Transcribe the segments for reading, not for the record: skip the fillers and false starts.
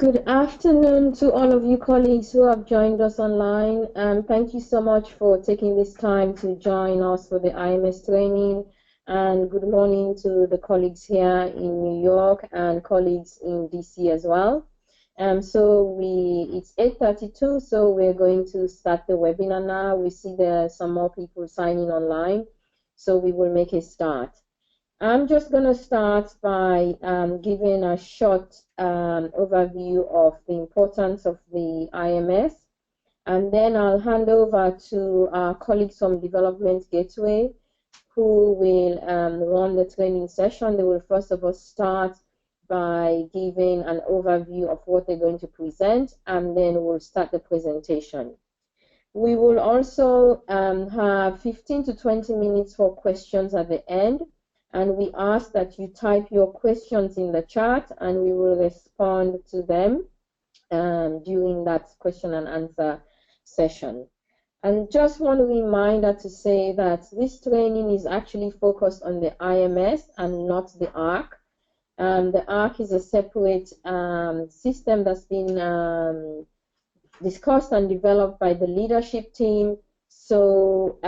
Good afternoon to all of you colleagues who have joined us online, and thank you so much for taking this time to join us for the IMS training. And good morning to the colleagues here in New York and colleagues in DC as well. It's 8:32, so we're going to start the webinar now. We see there are some more people signing online, so we will make a start. I'm just going to start by giving a short overview of the importance of the IMS, and then I'll hand over to our colleagues from Development Gateway who will run the training session. They will first of all start by giving an overview of what they're going to present, and then we'll start the presentation. We will also have 15 to 20 minutes for questions at the end. And we ask that you type your questions in the chat, and we will respond to them during that question and answer session. And just one reminder to say that this training is actually focused on the IMS and not the ARC. The ARC is a separate system that's been discussed and developed by the leadership team. So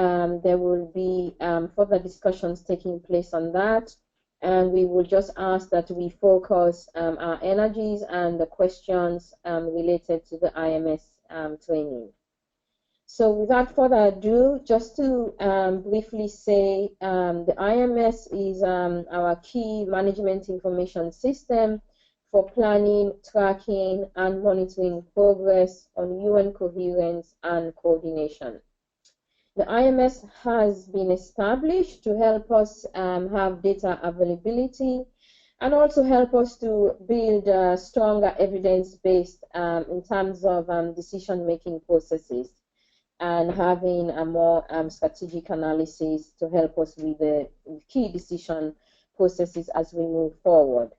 there will be further discussions taking place on that, and we will just ask that we focus our energies and the questions related to the IMS training. So without further ado, just to briefly say, the IMS is our key management information system for planning, tracking, and monitoring progress on UN coherence and coordination. The IMS has been established to help us have data availability and also help us to build a stronger evidence-based in terms of decision-making processes and having a more strategic analysis to help us with the key decision processes as we move forward.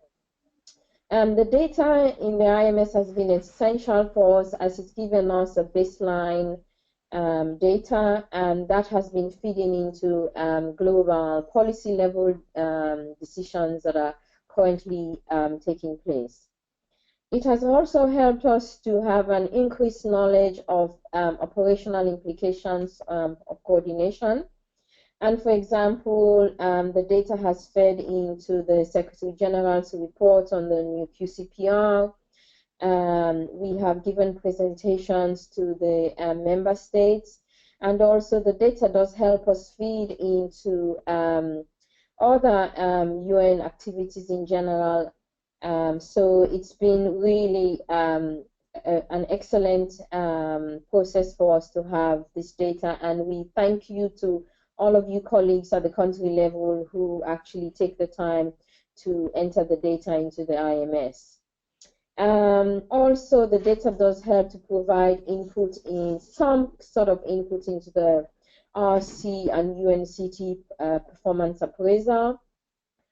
The data in the IMS has been essential for us as it's given us a baseline data, and that has been feeding into global policy level decisions that are currently taking place. It has also helped us to have an increased knowledge of operational implications of coordination. And for example, the data has fed into the Secretary General's report on the new QCPR. We have given presentations to the member states, and also the data does help us feed into other UN activities in general. So it's been really an excellent process for us to have this data, and we thank you to all of you colleagues at the country level who actually take the time to enter the data into the IMS. Also, the data does help to provide input in some sort of input into the RC and UNCT performance appraisal.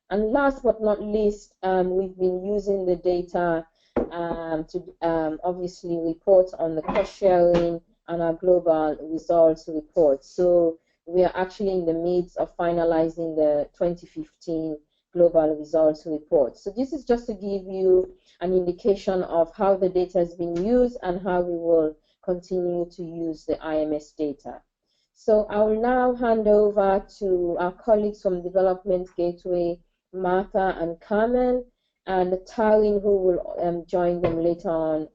And last but not least, we've been using the data to obviously report on the cost sharing and our global results report. So we are actually in the midst of finalizing the 2015 global results report. So this is just to give you an indication of how the data has been used and how we will continue to use the IMS data. So I will now hand over to our colleagues from Development Gateway, Martha and Carmen, and Taryn, who will join them later on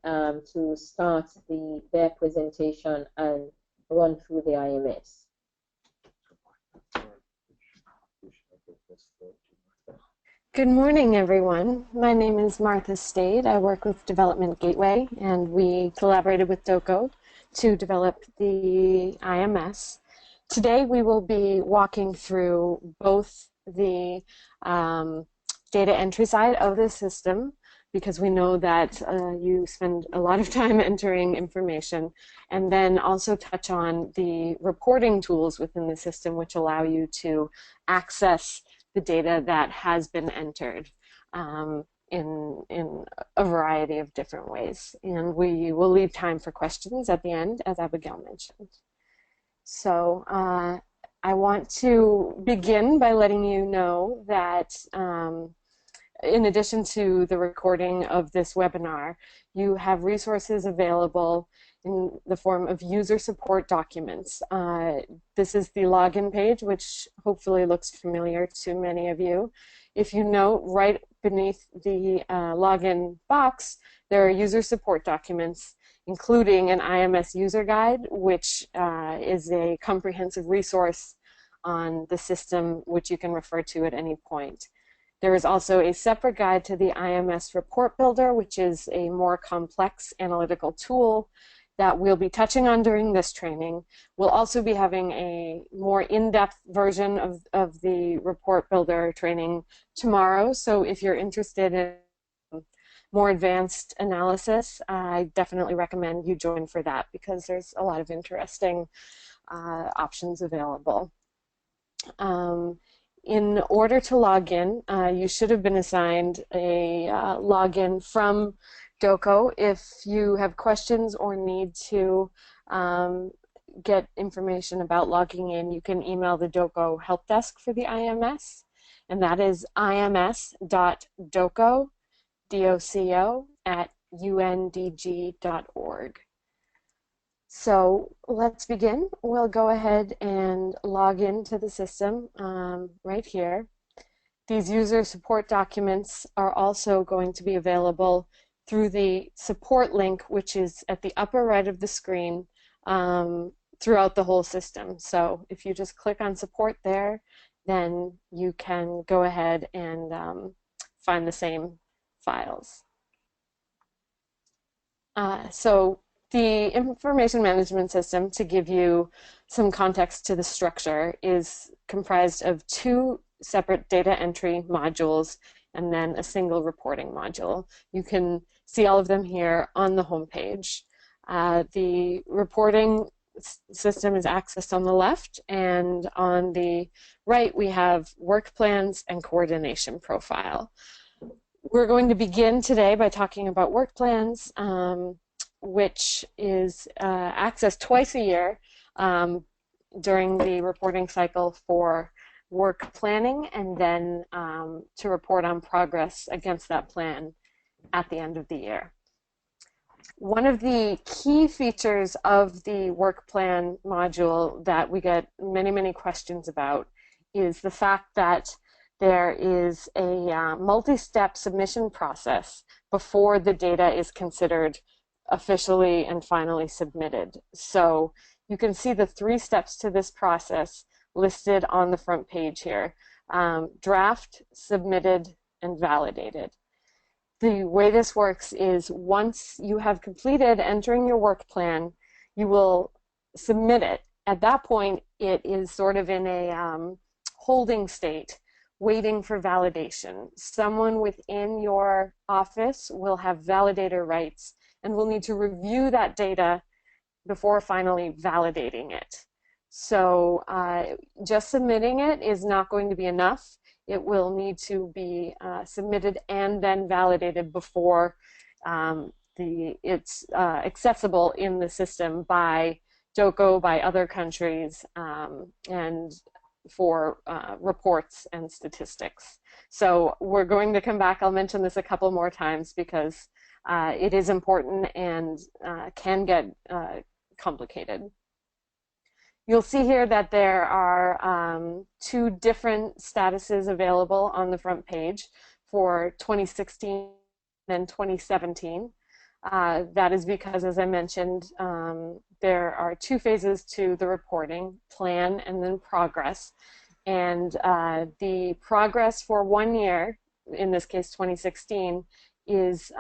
to start their presentation and run through the IMS. Good morning, everyone. My name is Martha Stade. I work with Development Gateway, and we collaborated with DOCO to develop the IMS. Today, we will be walking through both the data entry side of the system, because we know that you spend a lot of time entering information, and then also touch on the reporting tools within the system which allow you to access the data that has been entered in a variety of different ways. And we will leave time for questions at the end, as Abigail mentioned. So I want to begin by letting you know that in addition to the recording of this webinar, you have resources available in the form of user support documents. This is the login page, which hopefully looks familiar to many of you. If you note, right beneath the login box, there are user support documents, including an IMS user guide, which is a comprehensive resource on the system, which you can refer to at any point. There is also a separate guide to the IMS Report Builder, which is a more complex analytical tool that we'll be touching on during this training. We'll also be having a more in-depth version of the Report Builder training tomorrow. So if you're interested in more advanced analysis, I definitely recommend you join for that because there's a lot of interesting options available. In order to log in, you should have been assigned a login from DOCO. If you have questions or need to get information about logging in, you can email the DOCO help desk for the IMS, and that is ims.doco@undg.org. So let's begin. We'll go ahead and log into the system right here. These user support documents are also going to be available through the support link, which is at the upper right of the screen throughout the whole system. So if you just click on support there, then you can go ahead and find the same files. So the information management system, to give you some context to the structure, is comprised of two separate data entry modules and then a single reporting module. You can see all of them here on the home page. The reporting system is accessed on the left, and on the right we have work plans and coordination profile. We're going to begin today by talking about work plans, which is accessed twice a year during the reporting cycle for work planning, and then to report on progress against that plan at the end of the year. One of the key features of the work plan module that we get many questions about is the fact that there is a multi-step submission process before the data is considered officially and finally submitted. So you can see the 3 steps to this process listed on the front page here: draft, submitted, and validated. The way this works is once you have completed entering your work plan, you will submit it. At that point, it is sort of in a holding state, waiting for validation. Someone within your office will have validator rights and will need to review that data before finally validating it. So just submitting it is not going to be enough. It will need to be submitted and then validated before it's accessible in the system by DOCO, by other countries, and for reports and statistics. So we're going to come back. I'll mention this a couple more times because it is important and can get complicated. You'll see here that there are 2 different statuses available on the front page for 2016 and 2017. That is because, as I mentioned, there are 2 phases to the reporting: plan and then progress. And the progress for 1 year, in this case 2016, is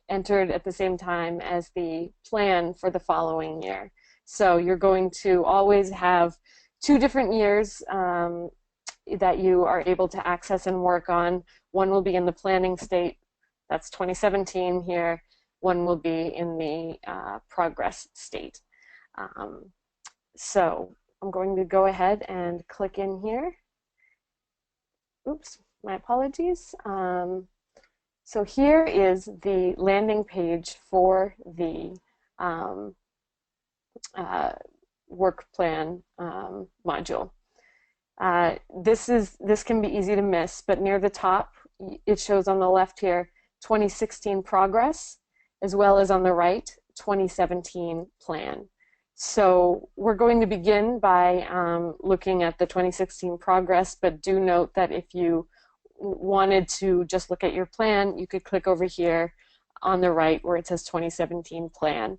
entered at the same time as the plan for the following year. So you're going to always have 2 different years that you are able to access and work on. One will be in the planning state, that's 2017 here. One will be in the progress state. So I'm going to go ahead and click in here. Oops, my apologies. So here is the landing page for the work plan module. This can be easy to miss, but near the top it shows on the left here 2016 progress, as well as on the right 2017 plan. So we're going to begin by looking at the 2016 progress, but do note that if you wanted to just look at your plan, you could click over here on the right where it says 2017 plan.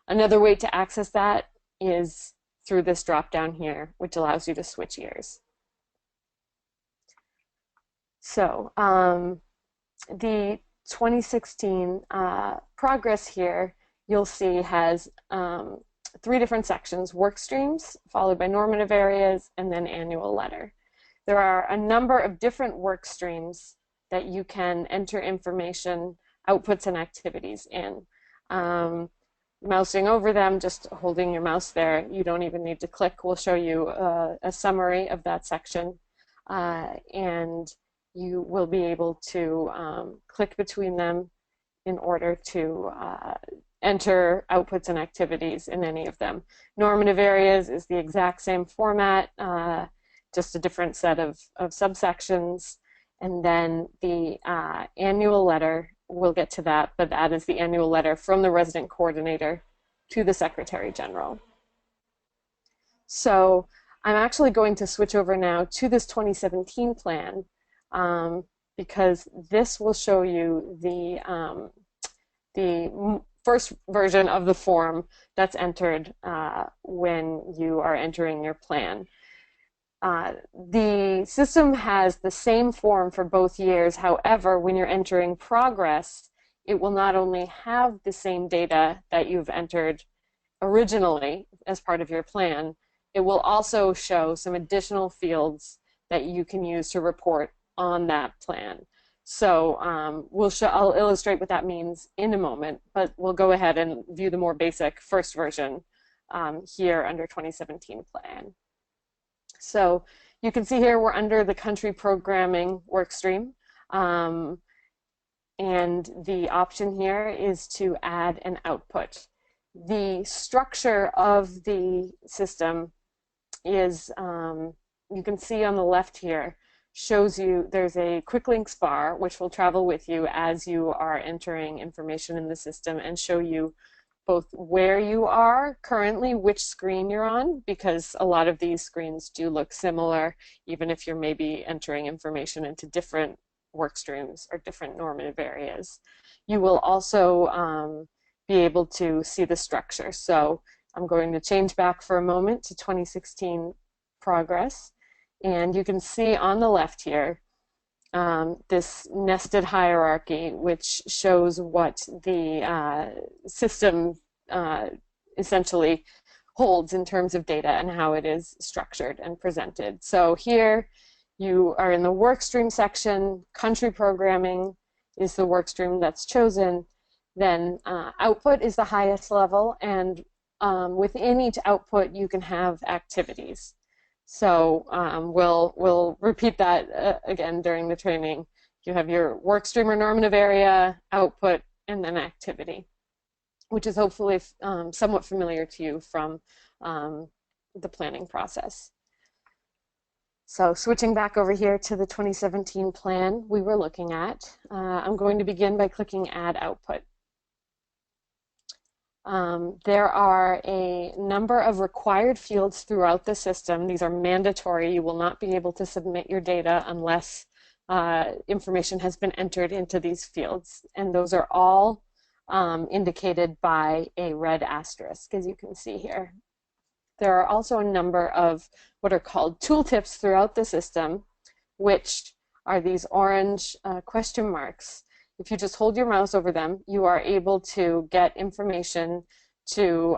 Another way to access that is through this drop down here, which allows you to switch years. So the 2016 progress here, you'll see has 3 different sections: work streams, followed by normative areas, and then annual letter. There are a number of different work streams that you can enter information, outputs, and activities in. Mousing over them, just holding your mouse there, you don't even need to click. We'll show you a summary of that section, and you will be able to click between them in order to enter outputs and activities in any of them. Normative areas is the exact same format, just a different set of subsections. And then the annual letter, we'll get to that, but that is the annual letter from the resident coordinator to the Secretary General. So I'm actually going to switch over now to this 2017 plan, because this will show you the first version of the form that's entered when you are entering your plan. The system has the same form for both years. However, when you're entering progress, it will not only have the same data that you've entered originally as part of your plan, it will also show some additional fields that you can use to report on that plan. So I'll illustrate what that means in a moment, but we'll go ahead and view the more basic first version here under 2017 plan. So you can see here we're under the country programming workstream, and the option here is to add an output. The structure of the system is, you can see on the left here, shows you there's a quick links bar which will travel with you as you are entering information in the system and show you both where you are currently, which screen you're on, because a lot of these screens do look similar, even if you're maybe entering information into different work streams or different normative areas. You will also be able to see the structure. So I'm going to change back for a moment to 2016 progress, and you can see on the left here this nested hierarchy, which shows what the system essentially holds in terms of data and how it is structured and presented. So here you are in the workstream section. Country programming is the workstream that's chosen. Then output is the highest level, and within each output you can have activities. So we'll repeat that again during the training. You have your work stream or normative area, output, and then activity, which is hopefully somewhat familiar to you from the planning process. So switching back over here to the 2017 plan we were looking at, I'm going to begin by clicking Add Output. There are a number of required fields throughout the system. These are mandatory. You will not be able to submit your data unless information has been entered into these fields. And those are all indicated by a red asterisk, as you can see here. There are also a number of what are called tooltips throughout the system, which are these orange question marks. If you just hold your mouse over them, you are able to get information to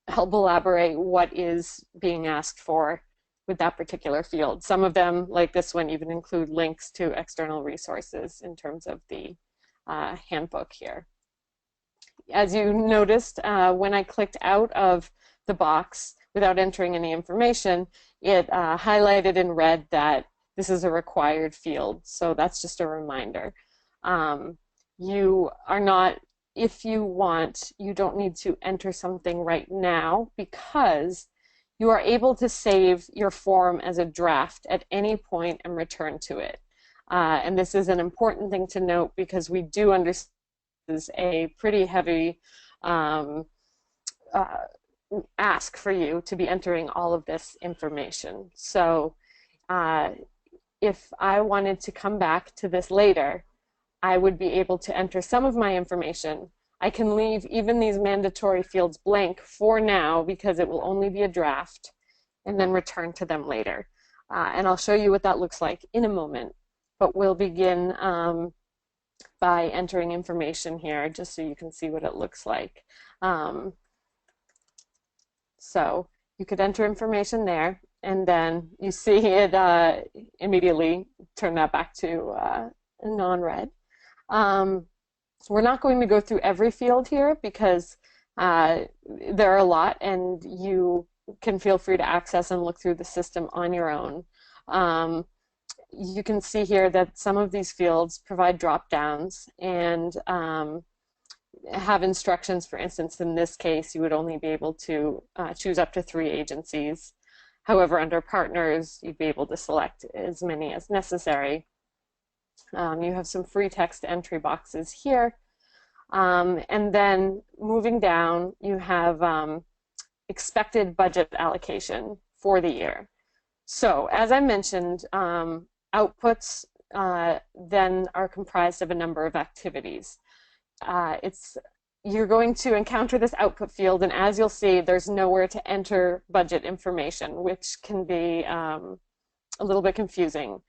help elaborate what is being asked for with that particular field. Some of them, like this one, even include links to external resources in terms of the handbook here. As you noticed, when I clicked out of the box without entering any information, it highlighted in red that this is a required field. So that's just a reminder. You are not, if you want, you don't need to enter something right now, because you are able to save your form as a draft at any point and return to it. And this is an important thing to note because we do understand this is a pretty heavy ask for you to be entering all of this information. So if I wanted to come back to this later, I would be able to enter some of my information. I can leave even these mandatory fields blank for now because it will only be a draft, and then return to them later. And I'll show you what that looks like in a moment. But we'll begin by entering information here just so you can see what it looks like. So you could enter information there, and then you see it immediately turn that back to non-red. We're not going to go through every field here because there are a lot, and you can feel free to access and look through the system on your own. You can see here that some of these fields provide drop-downs and have instructions. For instance, in this case, you would only be able to choose up to 3 agencies. However, under partners, you'd be able to select as many as necessary. You have some free text entry boxes here. And then moving down, you have expected budget allocation for the year. So as I mentioned, outputs then are comprised of a number of activities. You're going to encounter this output field, and as you'll see, there's nowhere to enter budget information, which can be a little bit confusing.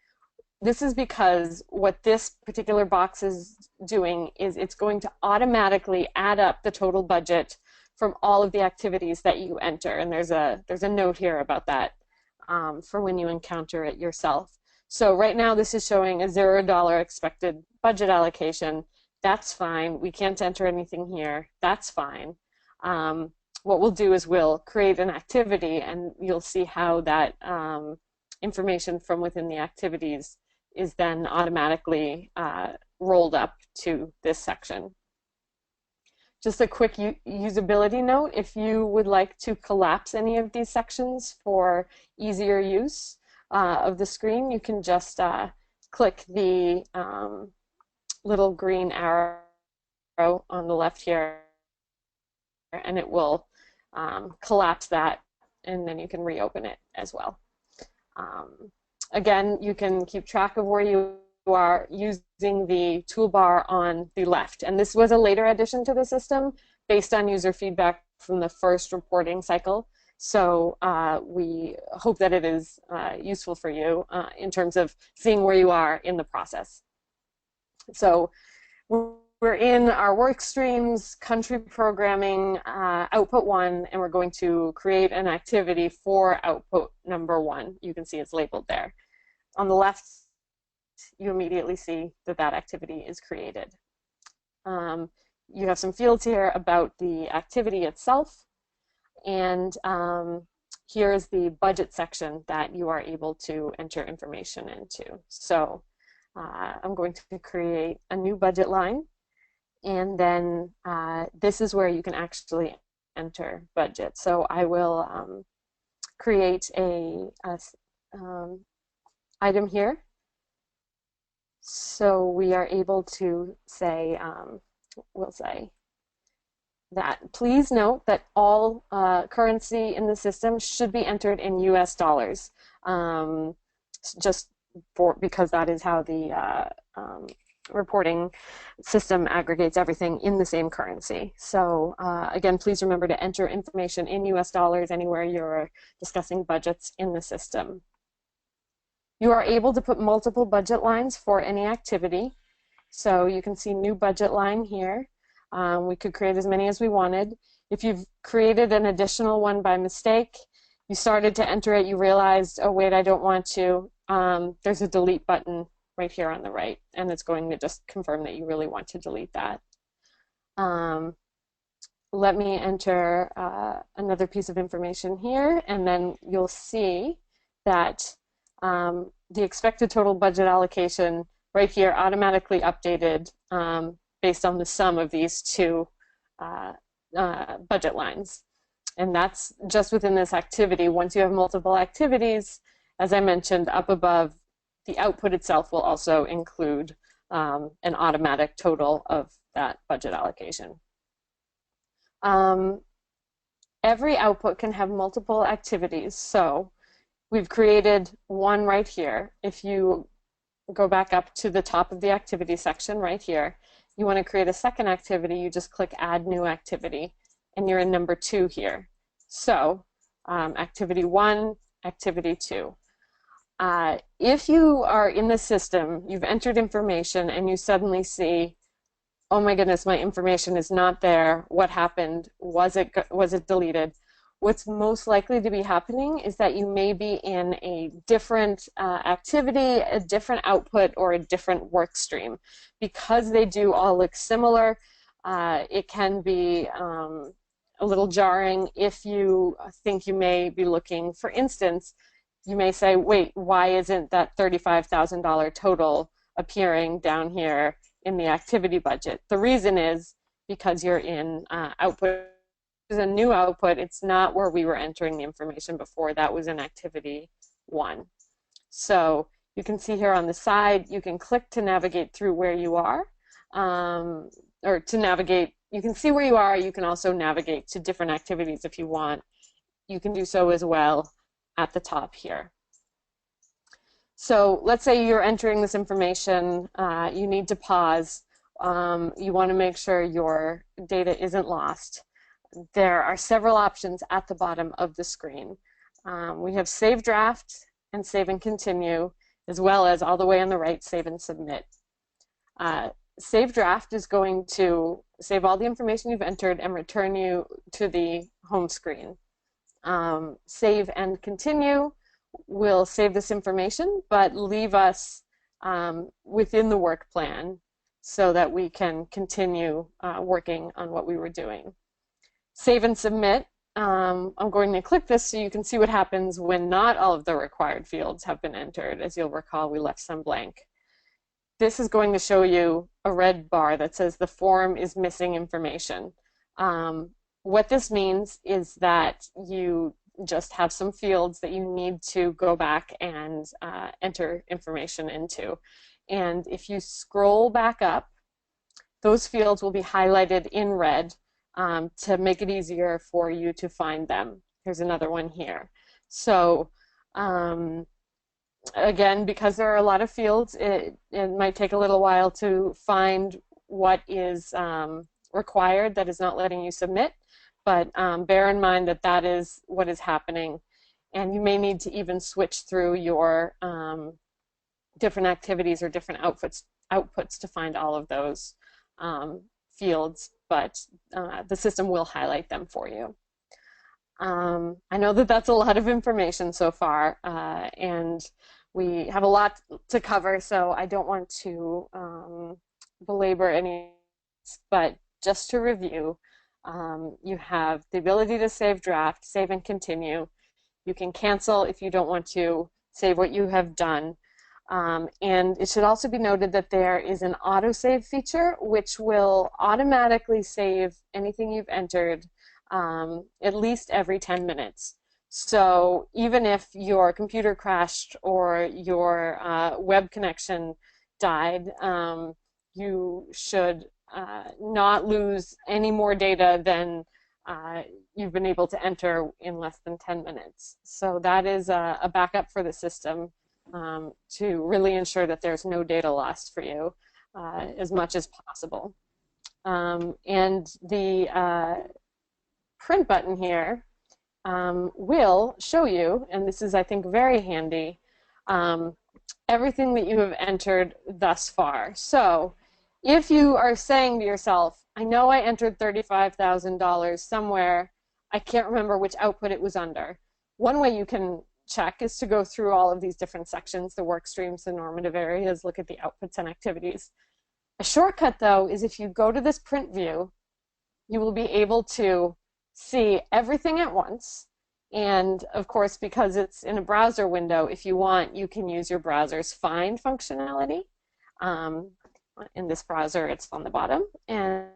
This is because what this particular box is doing is it's going to automatically add up the total budget from all of the activities that you enter, and there's a note here about that for when you encounter it yourself. So right now this is showing a $0 expected budget allocation. That's fine. We can't enter anything here. That's fine. What we'll do is we'll create an activity, and you'll see how that information from within the activities is then automatically rolled up to this section. Just a quick usability note: if you would like to collapse any of these sections for easier use of the screen, you can just click the little green arrow on the left here, and it will collapse that, and then you can reopen it as well. Again, you can keep track of where you are using the toolbar on the left. And this was a later addition to the system based on user feedback from the first reporting cycle. So we hope that it is useful for you in terms of seeing where you are in the process. So we're in our work streams, country programming, output 1, and we're going to create an activity for output number 1. You can see it's labeled there. On the left, you immediately see that that activity is created. You have some fields here about the activity itself, and here is the budget section that you are able to enter information into. So I'm going to create a new budget line, and then this is where you can actually enter budget. So I will create a item here. So we are able to say, we'll say that please note that all currency in the system should be entered in US dollars, just because that is how the reporting system aggregates everything in the same currency. So again, please remember to enter information in US dollars anywhere you're discussing budgets in the system. You are able to put multiple budget lines for any activity. So you can see new budget line here. We could create as many as we wanted. If you've created an additional one by mistake, you started to enter it, you realized, oh wait, I don't want to, there's a delete button right here on the right, and it's going to just confirm that you really want to delete that. Let me enter another piece of information here, and then you'll see that the expected total budget allocation right here automatically updated based on the sum of these two budget lines. And that's just within this activity. Once you have multiple activities, as I mentioned up above, the output itself will also include an automatic total of that budget allocation. Every output can have multiple activities, so we've created one right here. If you go back up to the top of the activity section right here, you want to create a second activity, you just click Add New Activity, and you're in number 2 here. So activity 1, activity 2. If you are in the system, you've entered information, and you suddenly see, oh my goodness, my information is not there. What happened? Was it deleted? What's most likely to be happening is that you may be in a different activity, a different output, or a different work stream. Because they do all look similar, it can be a little jarring if you think you may be looking, for instance, you may say, wait, why isn't that $35,000 total appearing down here in the activity budget? The reason is because you're in output. Is a new output. It's not where we were entering the information before. That was in activity 1. So you can see here on the side, you can click to navigate through where you are, or to navigate. You can see where you are. You can also navigate to different activities if you want. You can do so as well at the top here. So let's say you're entering this information, you need to pause. You want to make sure your data isn't lost. There are several options at the bottom of the screen. We have Save Draft and Save and Continue, as well as all the way on the right, Save and Submit. Save Draft is going to save all the information you've entered and return you to the home screen. Save and Continue will save this information, but leave us within the work plan so that we can continue working on what we were doing. Save and Submit. I'm going to click this so you can see what happens when not all of the required fields have been entered. As you'll recall, we left some blank. This is going to show you a red bar that says the form is missing information. What this means is that you just have some fields that you need to go back and enter information into. And if you scroll back up, those fields will be highlighted in red to make it easier for you to find them. Here's another one here. So again, because there are a lot of fields, it might take a little while to find what is required that is not letting you submit, but bear in mind that that is what is happening. And you may need to even switch through your different activities or different outputs to find all of those fields, but the system will highlight them for you. I know that that's a lot of information so far, and we have a lot to cover, so I don't want to belabor any, but just to review, you have the ability to save draft, save and continue. You can cancel if you don't want to save what you have done. And it should also be noted that there is an autosave feature which will automatically save anything you've entered at least every 10 minutes. So even if your computer crashed or your web connection died, you should not lose any more data than you've been able to enter in less than 10 minutes. So that is a backup for the system to really ensure that there's no data lost for you as much as possible. And the print button here will show you, and this is, I think, very handy, everything that you have entered thus far. So if you are saying to yourself, I know I entered $35,000 somewhere, I can't remember which output it was under. One way you can check is to go through all of these different sections, the work streams, the normative areas, look at the outputs and activities. A shortcut, though, is if you go to this print view, you will be able to see everything at once. And of course, because it's in a browser window, if you want, you can use your browser's find functionality. In this browser, it's on the bottom, and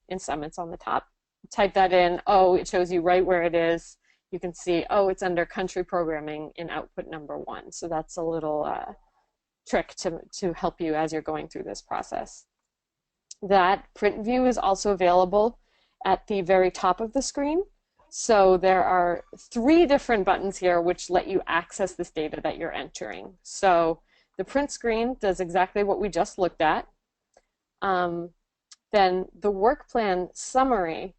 in some, it's on the top. Type that in, oh, it shows you right where it is. You can see, oh, it's under country programming in output number 1. So that's a little trick to help you as you're going through this process. That print view is also available at the very top of the screen. So there are 3 different buttons here which let you access this data that you're entering. So the print screen does exactly what we just looked at. Then the work plan summary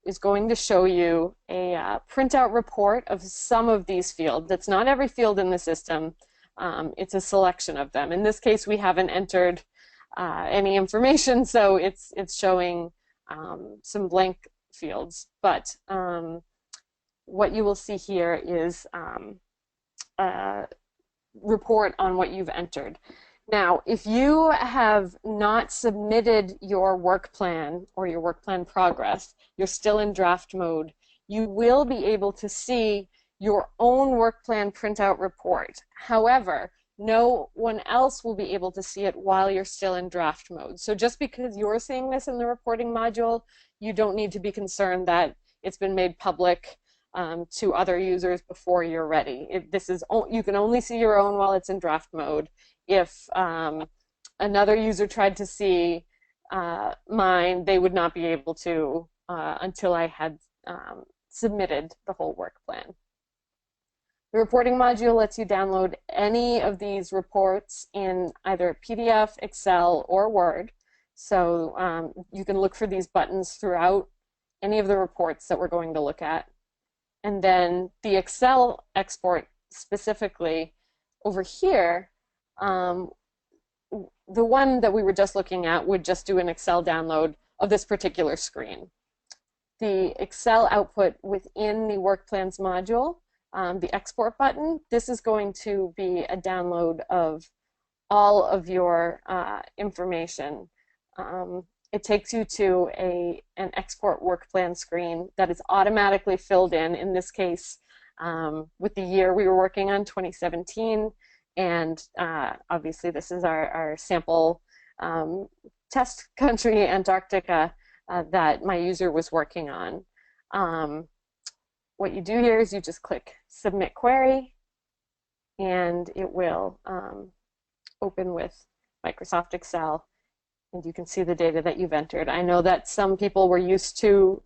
is going to show you a printout report of some of these fields. That's not every field in the system. It's a selection of them. In this case, we haven't entered any information, so it's showing some blank fields. But what you will see here is a report on what you've entered. Now, if you have not submitted your work plan or your work plan progress, you're still in draft mode, you will be able to see your own work plan printout report. However, no one else will be able to see it while you're still in draft mode. So just because you're seeing this in the reporting module, you don't need to be concerned that it's been made public to other users before you're ready. You can only see your own while it's in draft mode. If another user tried to see mine, they would not be able to until I had submitted the whole work plan. The reporting module lets you download any of these reports in either PDF, Excel, or Word. So you can look for these buttons throughout any of the reports that we're going to look at. And then the Excel export specifically over here, the one that we were just looking at would just do an Excel download of this particular screen. The Excel output within the work plans module, the export button, this is going to be a download of all of your information. It takes you to an export work plan screen that is automatically filled in this case, with the year we were working on, 2017. And obviously this is our sample test country, Antarctica, that my user was working on. What you do here is you just click Submit Query, and it will open with Microsoft Excel, and you can see the data that you've entered. I know that some people were used to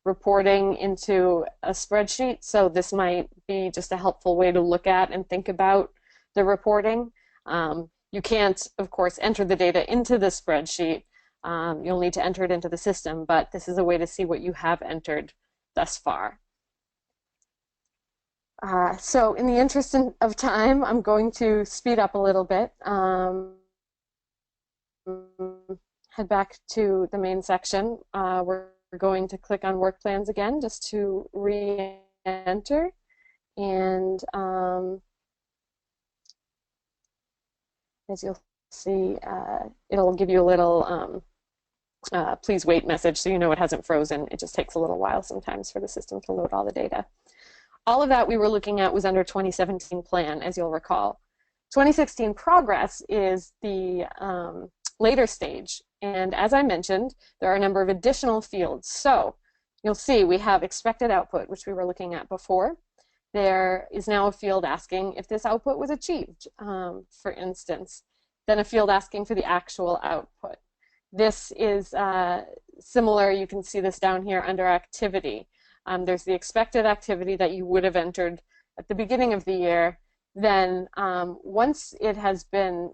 reporting into a spreadsheet, so this might be just a helpful way to look at and think about the reporting. You can't, of course, enter the data into the spreadsheet. You'll need to enter it into the system, but this is a way to see what you have entered thus far. So in the interest of time, I'm going to speed up a little bit. Head back to the main section. We're going to click on work plans again just to re-enter. And as you'll see, it'll give you a little please wait message so you know it hasn't frozen. It just takes a little while sometimes for the system to load all the data. All of that we were looking at was under 2017 plan, as you'll recall. 2016 progress is the later stage. And as I mentioned, there are a number of additional fields. So you'll see we have expected output, which we were looking at before. There is now a field asking if this output was achieved, for instance. Then a field asking for the actual output. This is similar. You can see this down here under activity. There's the expected activity that you would have entered at the beginning of the year. Then once it has been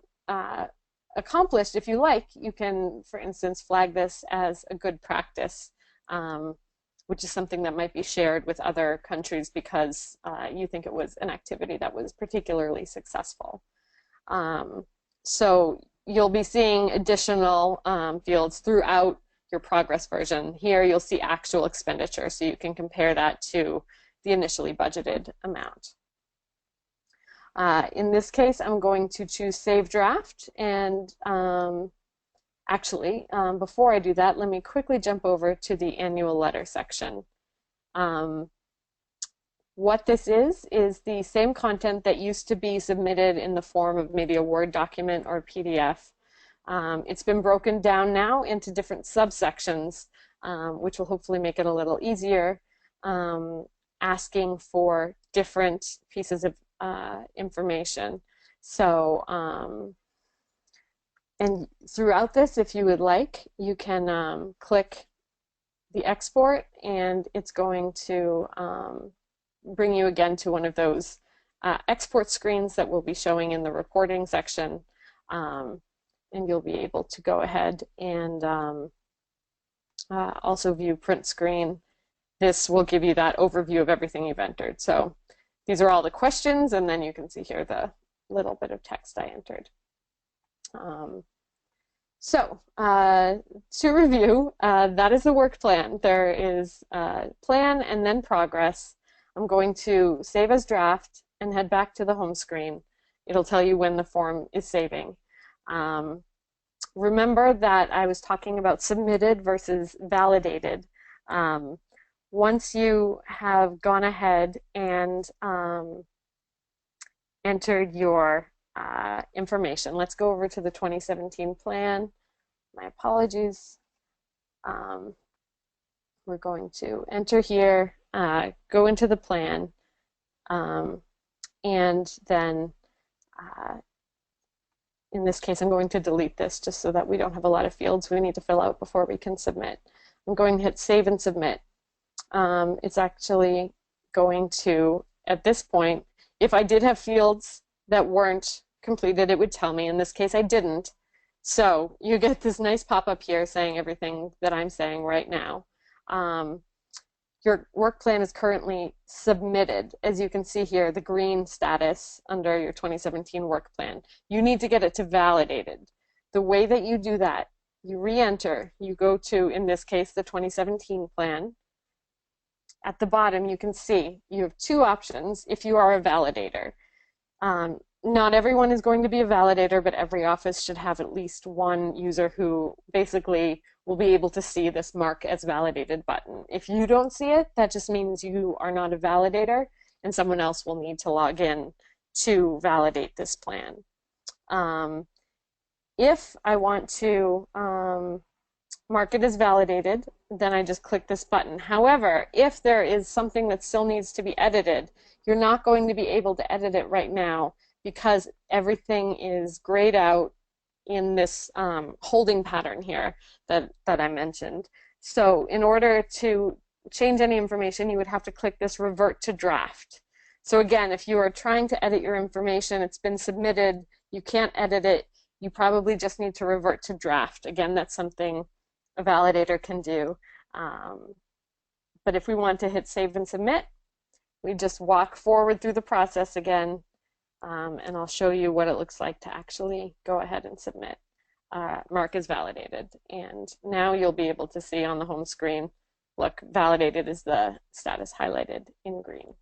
accomplished, if you like, you can, for instance, flag this as a good practice, which is something that might be shared with other countries because you think it was an activity that was particularly successful. So you'll be seeing additional fields throughout your progress version. Here you'll see actual expenditure, so you can compare that to the initially budgeted amount. In this case, I'm going to choose Save Draft, and actually, before I do that, let me quickly jump over to the annual letter section. What this is the same content that used to be submitted in the form of maybe a Word document or a PDF. It's been broken down now into different subsections, which will hopefully make it a little easier, asking for different pieces of information. So, and throughout this, if you would like, you can click the export, and it's going to bring you again to one of those export screens that we'll be showing in the reporting section. And you'll be able to go ahead and also view print screen. This will give you that overview of everything you've entered. So these are all the questions, and then you can see here the little bit of text I entered. To review, that is the work plan. There is plan and then progress. I'm going to save as draft and head back to the home screen. It'll tell you when the form is saving. Remember that I was talking about submitted versus validated. Once you have gone ahead and entered your information, let's go over to the 2017 plan. My apologies. We're going to enter here, go into the plan, and then in this case, I'm going to delete this just so that we don't have a lot of fields we need to fill out before we can submit. I'm going to hit save and submit. It's actually going to, at this point, if I did have fields that weren't completed, it would tell me. In this case, I didn't. So you get this nice pop-up here saying everything that I'm saying right now. Your work plan is currently submitted. As you can see here, the green status under your 2017 work plan. You need to get it to validated. The way that you do that, you re-enter, you go to, in this case, the 2017 plan. At the bottom, you can see you have two options if you are a validator. Not everyone is going to be a validator, but every office should have at least one user who basically will be able to see this mark as validated button. If you don't see it, that just means you are not a validator and someone else will need to log in to validate this plan. If I want to mark it as validated, then I just click this button. However, if there is something that still needs to be edited, you're not going to be able to edit it right now because everything is grayed out in this holding pattern here that I mentioned. So in order to change any information, you would have to click this Revert to Draft. So again, if you are trying to edit your information, it's been submitted, you can't edit it, you probably just need to revert to draft. Again, that's something a validator can do. But if we want to hit save and submit, we just walk forward through the process again, and I'll show you what it looks like to actually go ahead and submit. Mark is validated, and now you'll be able to see on the home screen, look, validated is the status highlighted in green.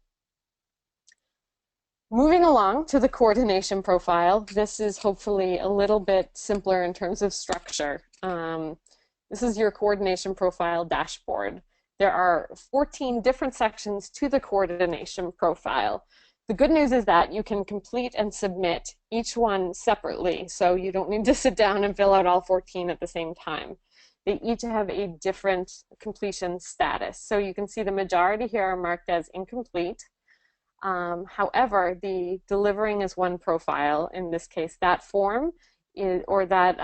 Moving along to the coordination profile, this is hopefully a little bit simpler in terms of structure. This is your coordination profile dashboard. There are 14 different sections to the coordination profile. The good news is that you can complete and submit each one separately, so you don't need to sit down and fill out all 14 at the same time. They each have a different completion status. So you can see the majority here are marked as incomplete. However, the delivering as one profile, in this case, that form is, or that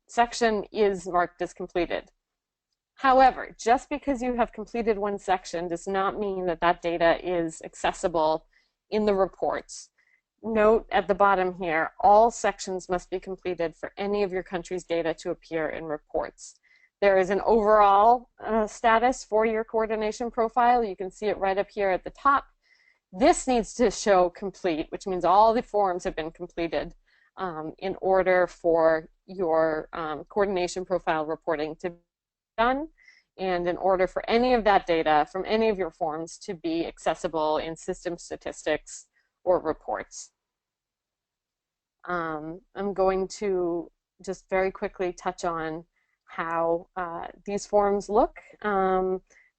section is marked as completed. However, just because you have completed one section does not mean that that data is accessible in the reports. Note at the bottom here, all sections must be completed for any of your country's data to appear in reports. There is an overall status for your coordination profile. You can see it right up here at the top. This needs to show complete, which means all the forms have been completed in order for your coordination profile reporting to be done, and in order for any of that data from any of your forms to be accessible in system statistics or reports. I'm going to just very quickly touch on how these forms look.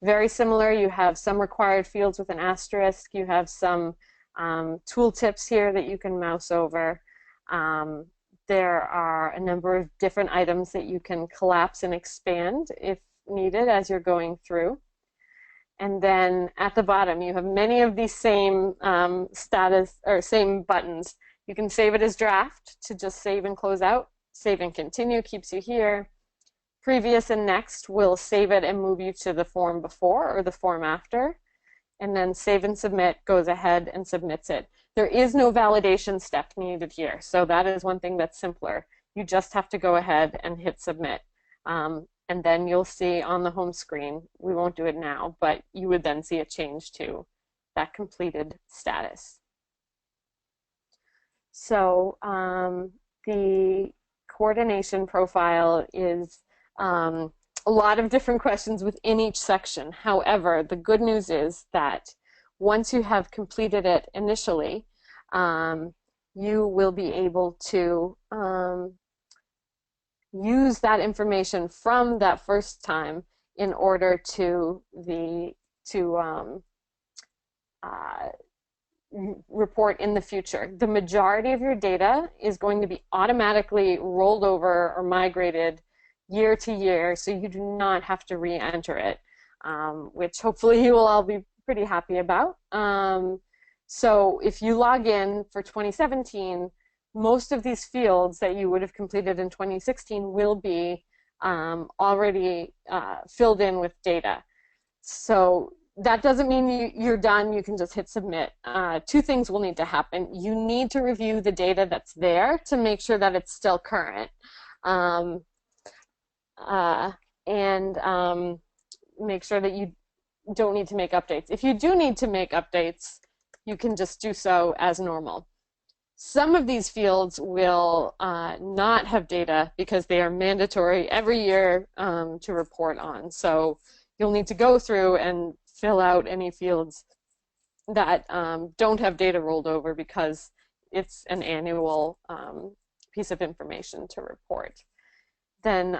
Very similar, you have some required fields with an asterisk, you have some tooltips here that you can mouse over. There are a number of different items that you can collapse and expand if needed as you're going through. And then at the bottom, you have many of these same status or same buttons. You can save it as draft to just save and close out. Save and continue keeps you here. Previous and next will save it and move you to the form before or the form after. And then save and submit goes ahead and submits it. There is no validation step needed here. So that is one thing that's simpler. You just have to go ahead and hit submit. And then you'll see on the home screen, we won't do it now, but you would then see a change to that completed status. So the coordination profile is a lot of different questions within each section. However, the good news is that once you have completed it initially, you will be able to use that information from that first time in order to report in the future. The majority of your data is going to be automatically rolled over or migrated year to year, so you do not have to re-enter it, which hopefully you will all be pretty happy about. So if you log in for 2017, most of these fields that you would have completed in 2016 will be already filled in with data. So that doesn't mean you're done. You can just hit submit. Two things will need to happen. You need to review the data that's there to make sure that it's still current. Make sure that you don't need to make updates. If you do need to make updates, you can just do so as normal. Some of these fields will not have data because they are mandatory every year to report on. So you'll need to go through and fill out any fields that don't have data rolled over because it's an annual piece of information to report. Then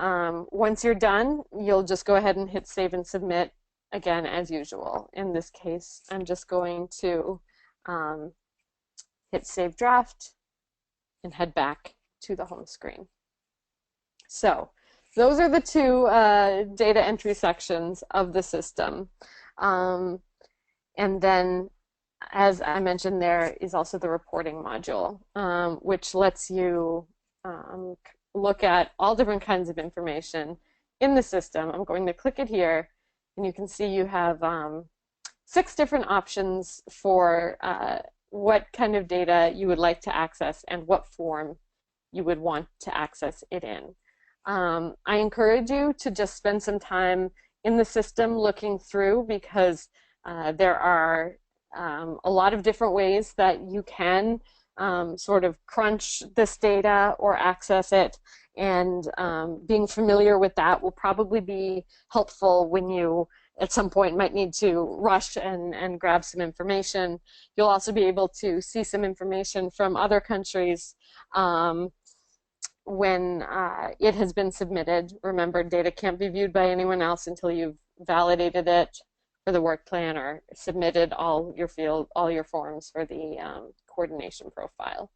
once you're done, you'll just go ahead and hit save and submit again as usual. In this case, I'm just going to hit save draft and head back to the home screen. So those are the two data entry sections of the system. And then, as I mentioned, there is also the reporting module, which lets you look at all different kinds of information in the system. I'm going to click it here, and you can see you have 6 different options for what kind of data you would like to access and what form you would want to access it in. I encourage you to just spend some time in the system looking through, because there are a lot of different ways that you can sort of crunch this data or access it, and being familiar with that will probably be helpful when you at some point might need to rush and grab some information. You'll also be able to see some information from other countries when it has been submitted. Remember, data can't be viewed by anyone else until you've validated it for the work plan or submitted all your forms for the coordination profile.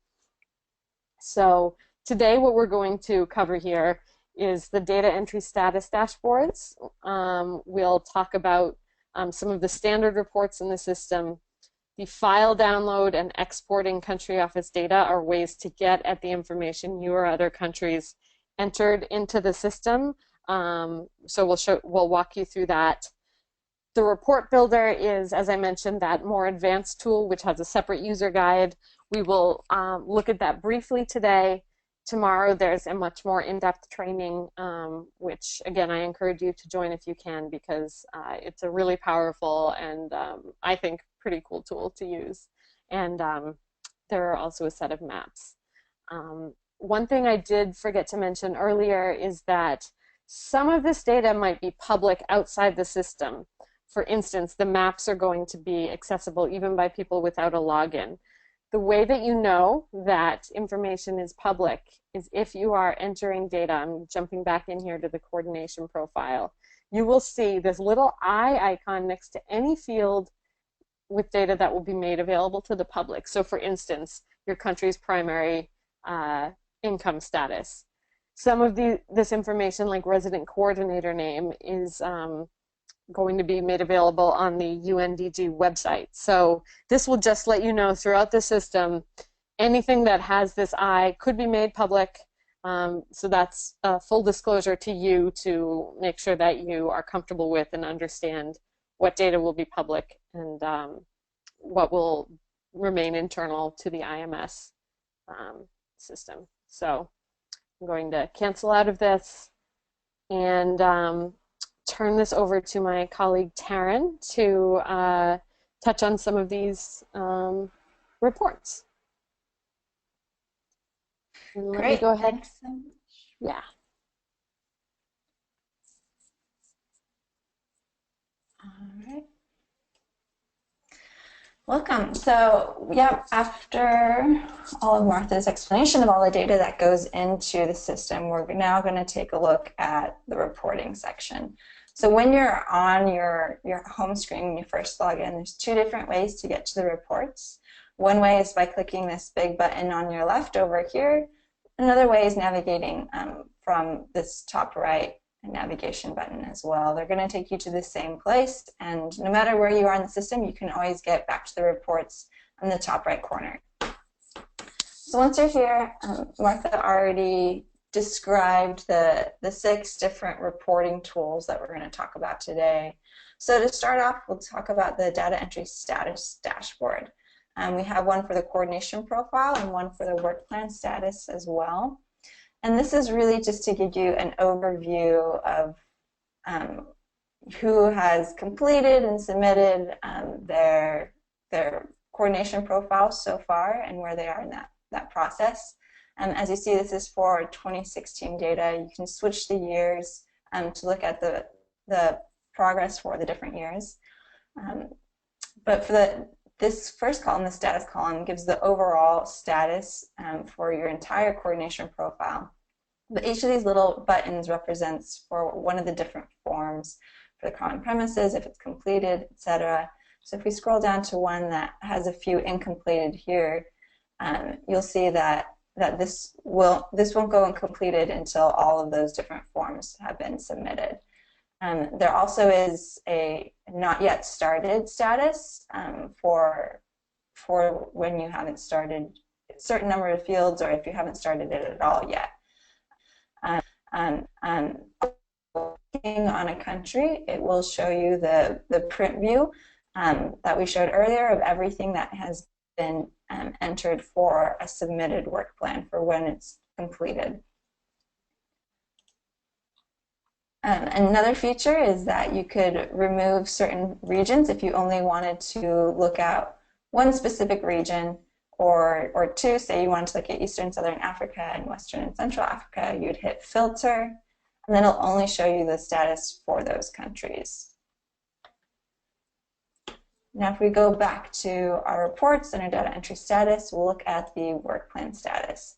So today what we're going to cover here is the data entry status dashboards. We'll talk about some of the standard reports in the system. The file download and exporting country office data are ways to get at the information you or other countries entered into the system. So we'll walk you through that. The report builder is, as I mentioned, that more advanced tool which has a separate user guide. We will look at that briefly today. Tomorrow there's a much more in-depth training, which again I encourage you to join if you can, because it's a really powerful and I think pretty cool tool to use. And there are also a set of maps. One thing I did forget to mention earlier is that some of this data might be public outside the system. For instance, the maps are going to be accessible even by people without a login. The way that you know that information is public is if you are entering data. I'm jumping back in here to the coordination profile. You will see this little eye icon next to any field with data that will be made available to the public. So for instance, your country's primary income status. Some of this information, like resident coordinator name, is going to be made available on the UNDG website. So this will just let you know throughout the system anything that has this I could be made public. So that's a full disclosure to you to make sure that you are comfortable with and understand what data will be public and what will remain internal to the IMS system. So I'm going to cancel out of this and turn this over to my colleague Taryn to touch on some of these reports. And let me go ahead. Thanks so much. Yeah. All right. Welcome. So, yeah, after all of Martha's explanation of all the data that goes into the system, we're now going to take a look at the reporting section. So when you're on your home screen, when you first log in, there's two different ways to get to the reports. One way is by clicking this big button on your left over here. Another way is navigating from this top right navigation button as well. They're going to take you to the same place, and no matter where you are in the system, you can always get back to the reports in the top right corner. So once you're here, Martha already described the 6 different reporting tools that we're going to talk about today. So to start off, we'll talk about the data entry status dashboard. We have one for the coordination profile and one for the work plan status as well. And this is really just to give you an overview of who has completed and submitted their coordination profile so far and where they are in that process. As you see, this is for 2016 data. You can switch the years to look at the progress for the different years. But for this first column, the status column, gives the overall status for your entire coordination profile. But each of these little buttons represents for one of the different forms for the common premises, if it's completed, etc. So if we scroll down to one that has a few incompleted here, you'll see that this won't go uncompleted until all of those different forms have been submitted. There also is a not yet started status for when you haven't started a certain number of fields or if you haven't started it at all yet. Clicking on a country, it will show you the print view that we showed earlier of everything that has been entered for a submitted work plan for when it's completed. Another feature is that you could remove certain regions if you only wanted to look at one specific region or two. Say you wanted to look at Eastern, Southern Africa and Western and Central Africa, you'd hit filter, and then it'll only show you the status for those countries. Now if we go back to our reports and our data entry status, we'll look at the work plan status.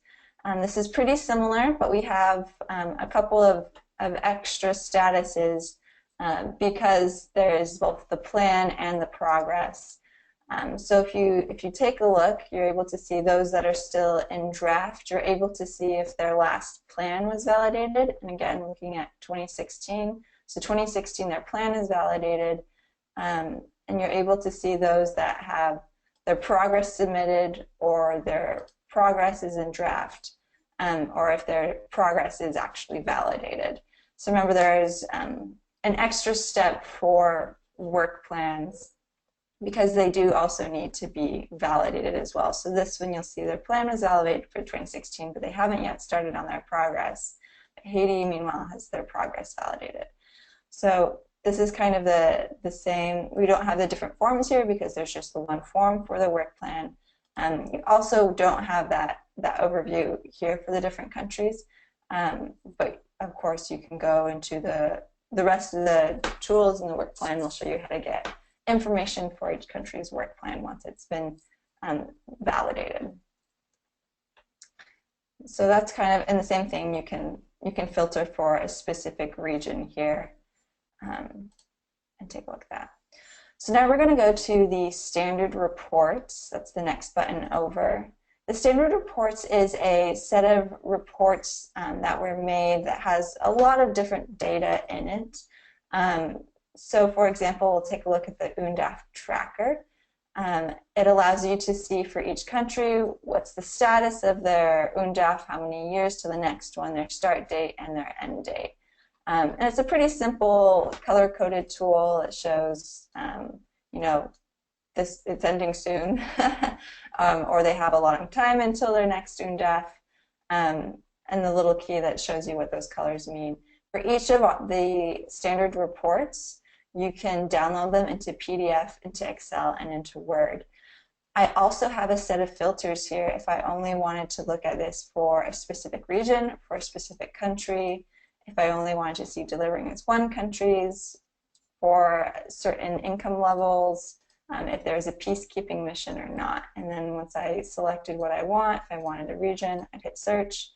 This is pretty similar, but we have a couple of extra statuses because there's both the plan and the progress. So if you take a look, you're able to see those that are still in draft. You're able to see if their last plan was validated. And again, looking at 2016. So 2016, their plan is validated. And you're able to see those that have their progress submitted or their progress is in draft, or if their progress is actually validated. So remember, there's an extra step for work plans because they do also need to be validated as well. So this one, you'll see their plan was validated for 2016, but they haven't yet started on their progress. Haiti, meanwhile, has their progress validated. So this is kind of the same. We don't have the different forms here because there's just the one form for the work plan. You also don't have that overview here for the different countries. But of course, you can go into the rest of the tools in the work plan. We'll show you how to get information for each country's work plan once it's been validated. So that's kind of in the same thing. You can filter for a specific region here and take a look at that. So now we're going to go to the standard reports. That's the next button over. The standard reports is a set of reports that were made that has a lot of different data in it. So for example, we'll take a look at the UNDAF tracker. It allows you to see for each country what's the status of their UNDAF, how many years to the next one, their start date and their end date. And it's a pretty simple color-coded tool. It shows, you know, it's ending soon, or they have a long time until their next UNDAF, and the little key that shows you what those colors mean. For each of the standard reports, you can download them into PDF, into Excel, and into Word. I also have a set of filters here if I only wanted to look at this for a specific region, for a specific country, if I only wanted to see delivering as one countries, for certain income levels, if there's a peacekeeping mission or not. And then once I selected what I want, if I wanted a region, I'd hit search,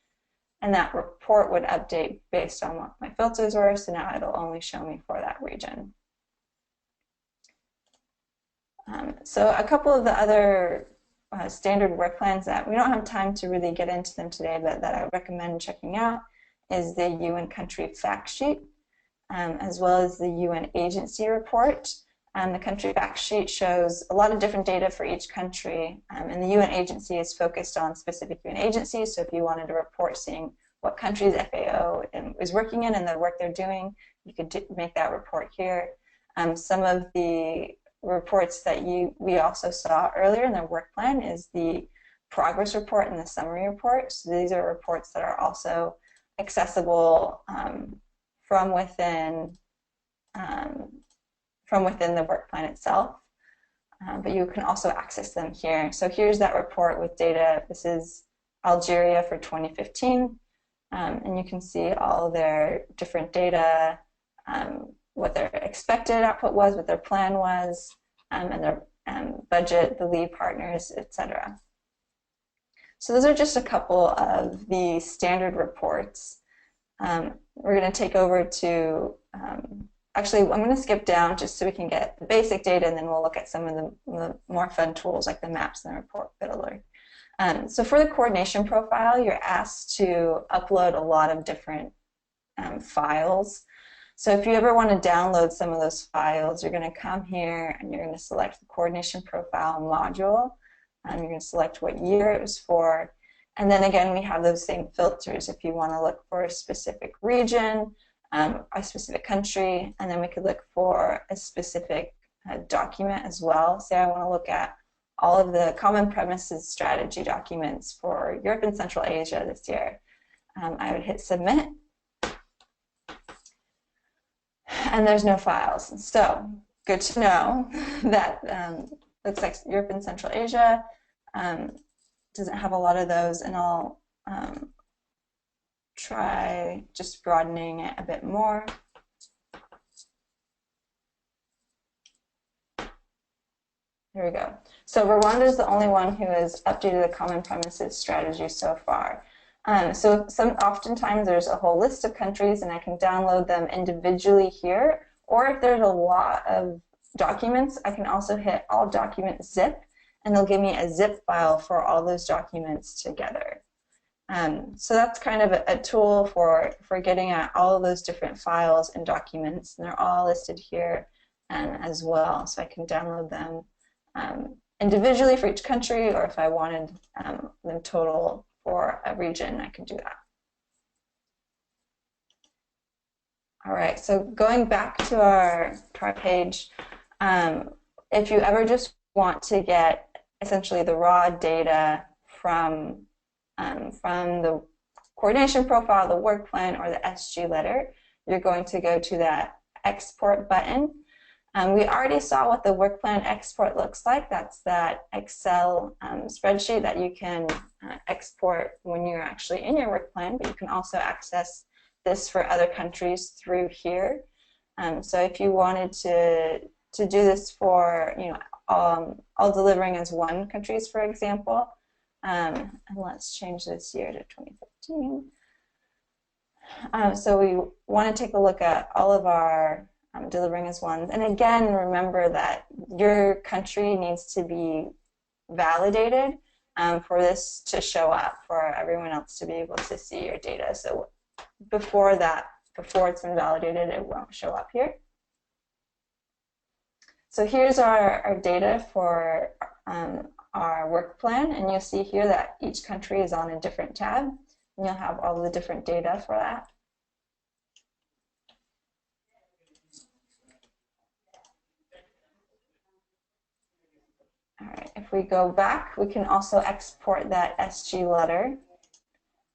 and that report would update based on what my filters were, so now it'll only show me for that region. So a couple of the other standard work plans that we don't have time to really get into them today, but that I would recommend checking out is the UN country fact sheet, as well as the UN agency report. The country fact sheet shows a lot of different data for each country, and the UN agency is focused on specific UN agencies. So if you wanted a report seeing what countries FAO is working in and the work they're doing, you could make that report here. Some of the reports that we also saw earlier in the work plan is the progress report and the summary report. So these are reports that are also accessible from within the work plan itself, but you can also access them here. So here's that report with data. This is Algeria for 2015, and you can see all their different data, what their expected output was, what their plan was, and their budget, the lead partners, etc. So those are just a couple of the standard reports. We're going to take over to actually, I'm going to skip down just so we can get the basic data, and then we'll look at some of the more fun tools like the maps and the report builder. So for the coordination profile, you're asked to upload a lot of different files. So if you ever want to download some of those files, you're going to come here and you're going to select the coordination profile module. You're going to select what year it was for. And then again, we have those same filters if you want to look for a specific region, a specific country, and then we could look for a specific document as well. Say I want to look at all of the common premises strategy documents for Europe and Central Asia this year. I would hit submit, and there's no files. So good to know that looks like Europe and Central Asia doesn't have a lot of those, and I'll try just broadening it a bit more. Here we go. So Rwanda is the only one who has updated the common premises strategy so far. So oftentimes there's a whole list of countries, and I can download them individually here, or if there's a lot of documents, I can also hit all documents zip, and they'll give me a zip file for all those documents together. So that's kind of a tool for getting at all of those different files and documents, and they're all listed here as well. So I can download them individually for each country, or if I wanted them total for a region, I can do that. All right, so going back to our page, if you ever just want to get essentially the raw data from the coordination profile, the work plan, or the SG letter, you're going to go to that export button. We already saw what the work plan export looks like. That's that Excel spreadsheet that you can export when you're actually in your work plan, but you can also access this for other countries through here. So if you wanted to do this for all delivering as one countries, for example, and let's change this year to 2015. So we want to take a look at all of our delivering as ones. And again, remember that your country needs to be validated for this to show up, for everyone else to be able to see your data. So before it's been validated, it won't show up here. So here's our data for our work plan, and you'll see here that each country is on a different tab, and you'll have all the different data for that. All right, if we go back, we can also export that SG letter,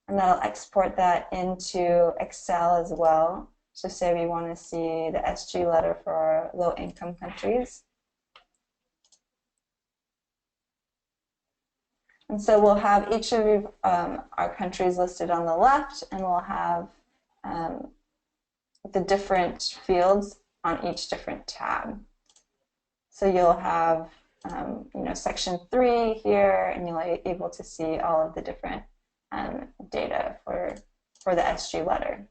and that'll export that into Excel as well. So say we want to see the SG letter for low-income countries. And so we'll have each of our countries listed on the left, and we'll have the different fields on each different tab. So you'll have section 3 here, and you'll be able to see all of the different data for the SG letter.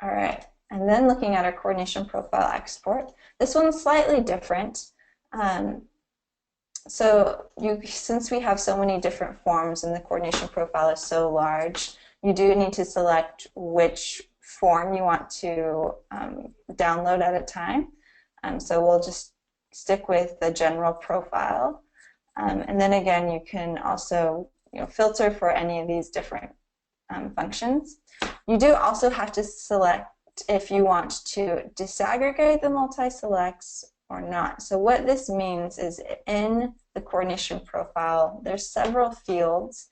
All right, and then looking at our coordination profile export, this one's slightly different. Since we have so many different forms and the coordination profile is so large, you do need to select which form you want to download at a time. So we'll just stick with the general profile. And then again, you can also filter for any of these different functions. You do also have to select if you want to disaggregate the multi-selects or not. So what this means is in the coordination profile, there's several fields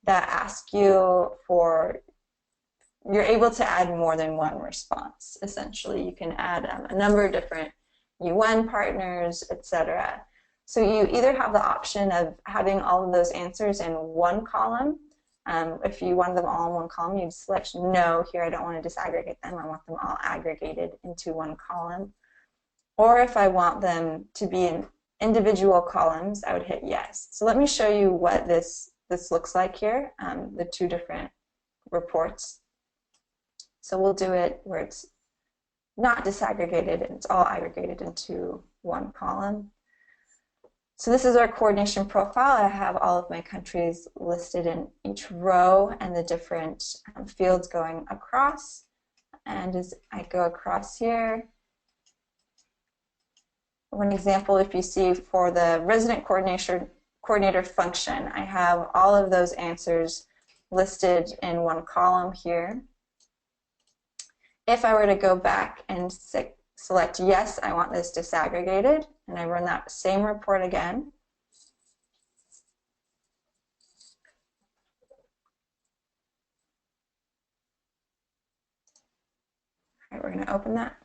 that ask you for, you're able to add more than one response, essentially. You can add a number of different UN partners, etc. So you either have the option of having all of those answers in one column. If you want them all in one column, you'd select no, here I don't want to disaggregate them, I want them all aggregated into one column. Or if I want them to be in individual columns, I would hit yes. So let me show you what this looks like here, the two different reports. So we'll do it where it's not disaggregated and it's all aggregated into one column. So this is our coordination profile. I have all of my countries listed in each row and the different fields going across. And as I go across here, one example, if you see for the resident coordinator function, I have all of those answers listed in one column here. If I were to go back and select yes, I want this disaggregated, and I run that same report again, all right, we're going to open that.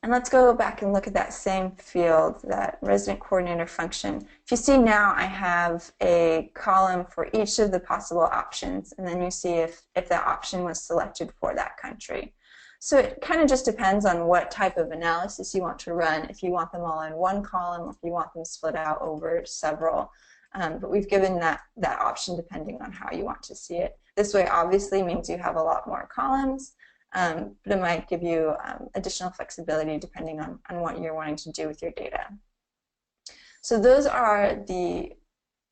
And let's go back and look at that same field, that resident coordinator function. If you see now, I have a column for each of the possible options, and then you see if that option was selected for that country. So it kind of just depends on what type of analysis you want to run, if you want them all in one column, if you want them split out over several. But we've given that option depending on how you want to see it. This way obviously means you have a lot more columns. But it might give you additional flexibility depending on what you're wanting to do with your data. So those are the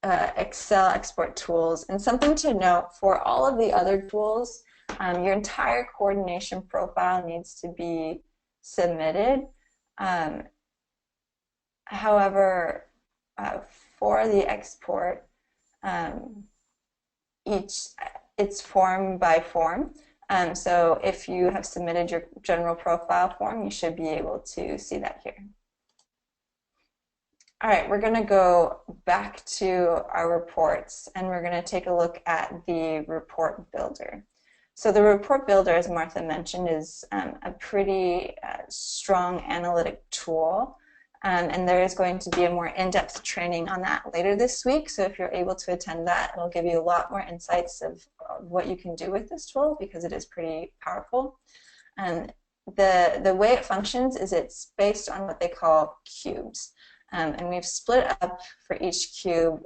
Excel export tools. And something to note, for all of the other tools, your entire coordination profile needs to be submitted. However, for the export, it's form by form. So if you have submitted your general profile form, you should be able to see that here. All right, we're going to go back to our reports, and we're going to take a look at the report builder. So the report builder, as Martha mentioned, is a pretty strong analytic tool. And there is going to be a more in-depth training on that later this week. So if you're able to attend that, it'll give you a lot more insights of what you can do with this tool, because it is pretty powerful. And the way it functions is it's based on what they call cubes. And we've split up for each cube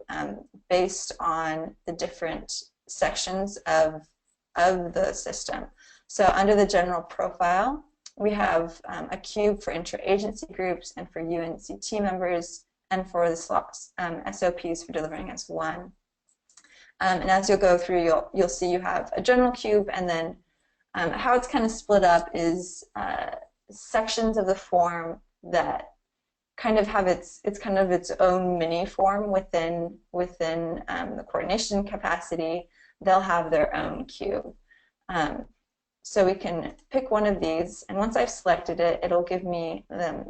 based on the different sections of the system. So under the general profile, we have a cube for interagency groups and for UNCT members, and for the SOPs for delivering S1. And as you'll go through, you'll see you have a general cube, and then how it's kind of split up is sections of the form that kind of have its own mini form within the coordination capacity. They'll have their own queue. So we can pick one of these, and once I've selected it, it'll give me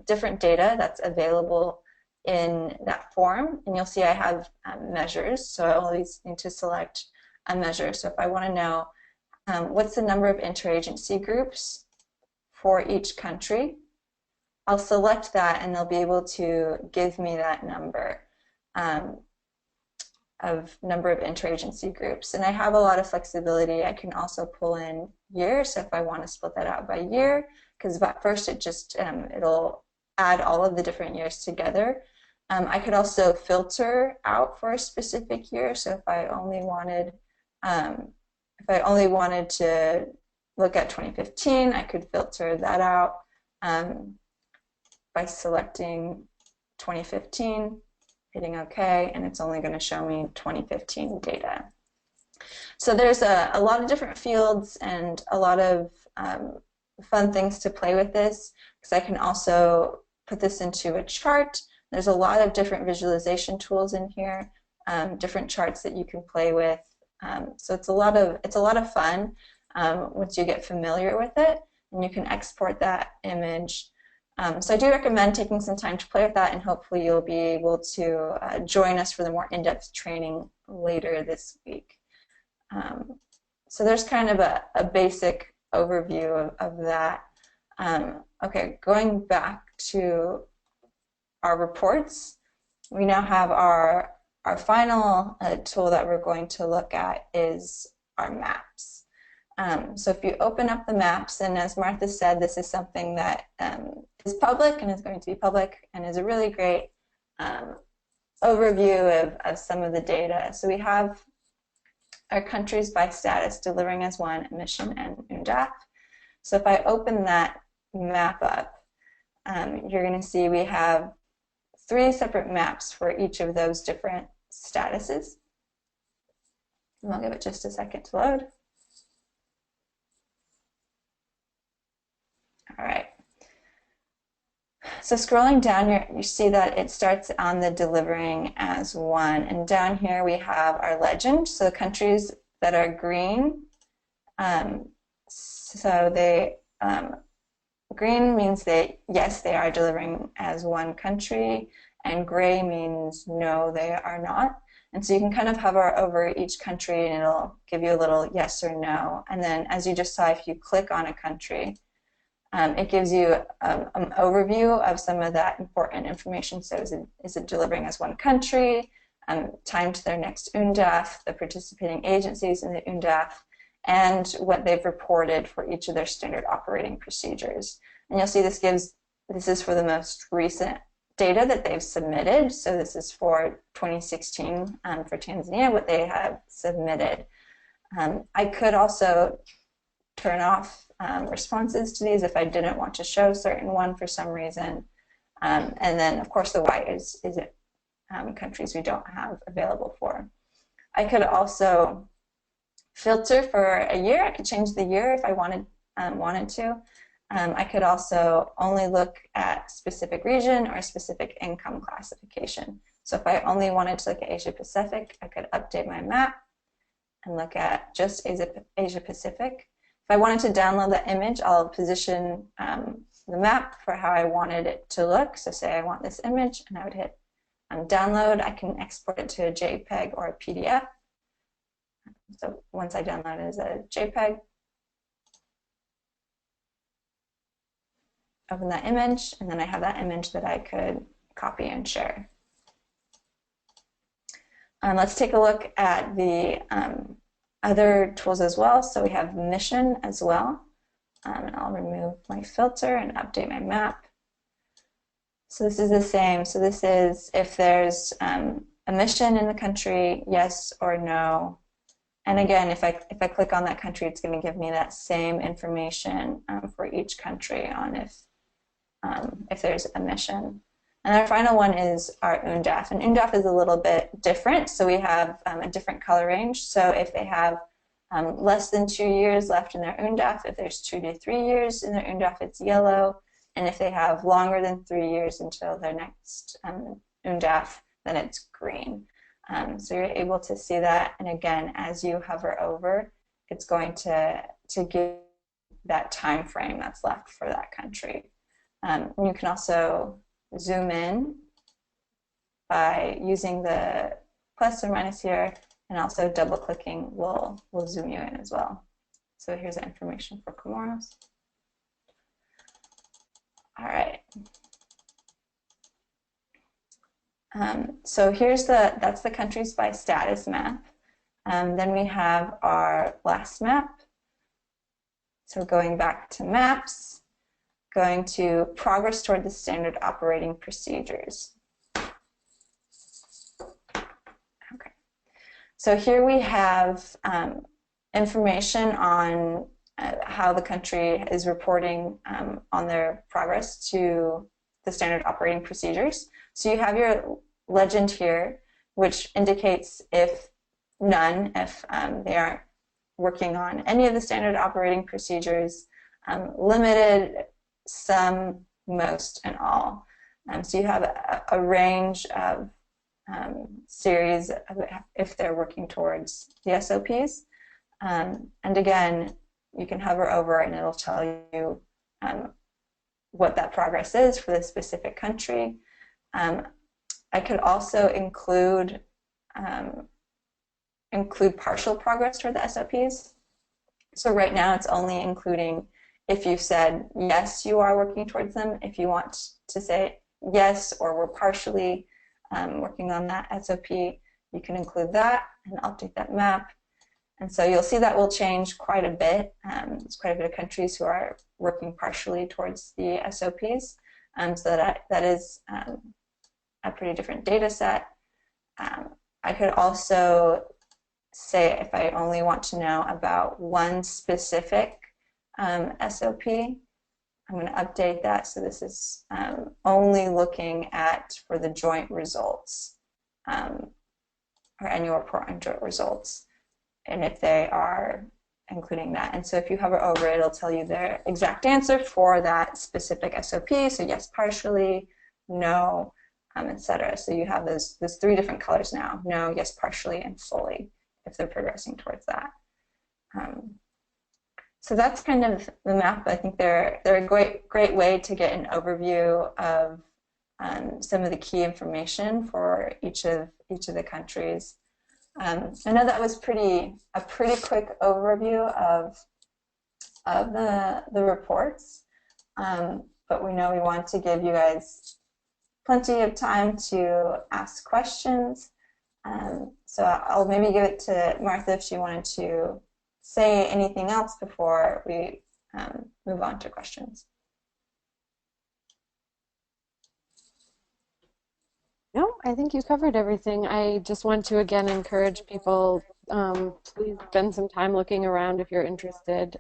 different data that's available in that form. And you'll see I have measures, so I always need to select a measure. So if I want to know what's the number of interagency groups for each country, I'll select that, and they'll be able to give me that number of interagency groups. And I have a lot of flexibility. I can also pull in years, so if I want to split that out by year, because at first it just it'll add all of the different years together. I could also filter out for a specific year. So if I only wanted to look at 2015, I could filter that out by selecting 2015, hitting OK, and it's only going to show me 2015 data. So there's a lot of different fields and a lot of fun things to play with this, because I can also put this into a chart. There's a lot of different visualization tools in here, different charts that you can play with. So it's a lot of fun once you get familiar with it, and you can export that image. So I do recommend taking some time to play with that, and hopefully you'll be able to join us for the more in-depth training later this week. So there's kind of a basic overview of that. Okay, going back to our reports, we now have our final tool that we're going to look at is our maps. So if you open up the maps, and as Martha said, this is something that is public and is going to be public and is a really great overview of some of the data. So we have our countries by status, delivering as one, emission, and UNDAF. So if I open that map up, you're going to see we have 3 separate maps for each of those different statuses. And I'll give it just a second to load. All right. So scrolling down here, you see that it starts on the delivering as one. And down here we have our legend. So the countries that are green, green means that, yes, they are delivering as one country, and gray means no, they are not. And so you can kind of hover over each country, and it'll give you a little yes or no. And then, as you just saw, if you click on a country, it gives you an overview of some of that important information. So is it delivering as one country, time to their next UNDAF, the participating agencies in the UNDAF, and what they've reported for each of their standard operating procedures. And you'll see this is for the most recent data that they've submitted. So this is for 2016 for Tanzania, what they have submitted. I could also turn off responses to these if I didn't want to show certain one for some reason. And then, of course, the Y is countries we don't have available for. I could also filter for a year. I could change the year if I wanted to. I could also only look at specific region or specific income classification. So if I only wanted to look at Asia Pacific, I could update my map and look at just Asia Pacific. If I wanted to download the image, I'll position the map for how I wanted it to look. So say I want this image, and I would hit download. I can export it to a JPEG or a PDF. So once I download it as a JPEG, open that image, and then I have that image that I could copy and share. Let's take a look at the other tools as well. So we have mission as well. And I'll remove my filter and update my map. So this is the same. So this is if there's a mission in the country, yes or no. And again, if I click on that country, it's going to give me that same information for each country on if there's a mission. And our final one is our UNDAF. And UNDAF is a little bit different. So we have a different color range. So if they have less than 2 years left in their UNDAF, if there's 2 to 3 years in their UNDAF, it's yellow. and if they have longer than 3 years until their next UNDAF, then it's green. So you're able to see that, and again, as you hover over, it's going to give that time frame that's left for that country. You can also zoom in by using the plus or minus here, and also double clicking will zoom you in as well. So here's the information for Comoros. All right. So that's the countries by status map. Then we have our last map. So going back to maps, going to progress toward the standard operating procedures. Okay. So here we have information on how the country is reporting on their progress to the standard operating procedures. So you have your legend here, which indicates if none, if they aren't working on any of the standard operating procedures, limited, some, most, and all. So you have a range of series of if they're working towards the SOPs. And again, you can hover over and it'll tell you what that progress is for the specific country. I could also include partial progress toward the SOPs. So right now it's only including if you've said yes, you are working towards them. If you want to say yes, or we're partially working on that SOP, you can include that and update that map. And so you'll see that will change quite a bit. There's quite a bit of countries who are working partially towards the SOPs. So that is a pretty different data set. I could also say if I only want to know about one specific SOP, I'm going to update that. So this is only looking at for the joint results, or annual report on joint results, and if they are including that. And so if you hover over it, it'll tell you their exact answer for that specific SOP. So yes, partially, no, etc. So you have those 3 different colors now: no, yes, partially, and fully, if they're progressing towards that. So that's kind of the map. I think they're a great way to get an overview of some of the key information for each of the countries. I know that was a pretty quick overview of the reports, but we know we want to give you guys plenty of time to ask questions. So I'll maybe give it to Martha if she wanted to say anything else before we move on to questions. No, I think you covered everything. I just want to again encourage people, please spend some time looking around if you're interested.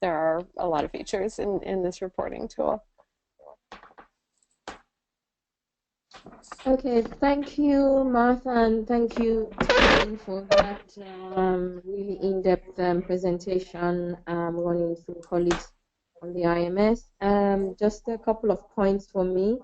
There are a lot of features in this reporting tool. Okay, thank you, Martha, and thank you for that really in-depth presentation running through colleagues on the IMS. Just a couple of points for me.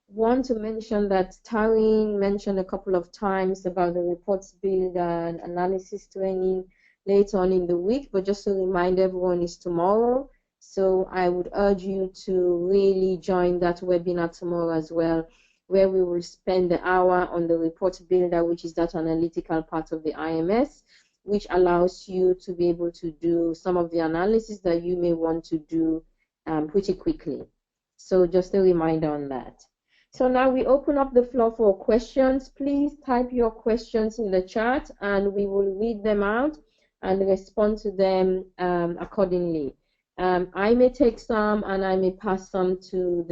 Want to mention that Taryn mentioned a couple of times about the reports build and analysis training later on in the week, but just to remind everyone, it's tomorrow. So I would urge you to really join that webinar tomorrow as well, where we will spend the hour on the report builder, which is that analytical part of the IMS, which allows you to be able to do some of the analysis that you may want to do pretty quickly. So just a reminder on that. So now we open up the floor for questions. Please type your questions in the chat and we will read them out and respond to them accordingly. I may take some and I may pass some to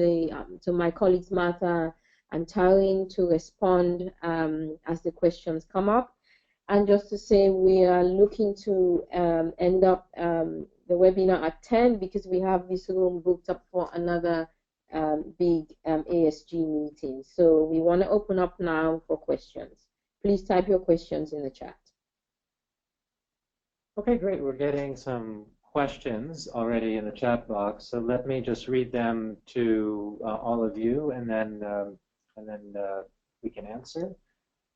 my colleagues Martha and Taryn to respond as the questions come up. And just to say, we are looking to end up the webinar at 10 because we have this room booked up for another big ASG meeting. So we want to open up now for questions. Please type your questions in the chat. Okay, great. We're getting some questions already in the chat box, so let me just read them to all of you, and then we can answer.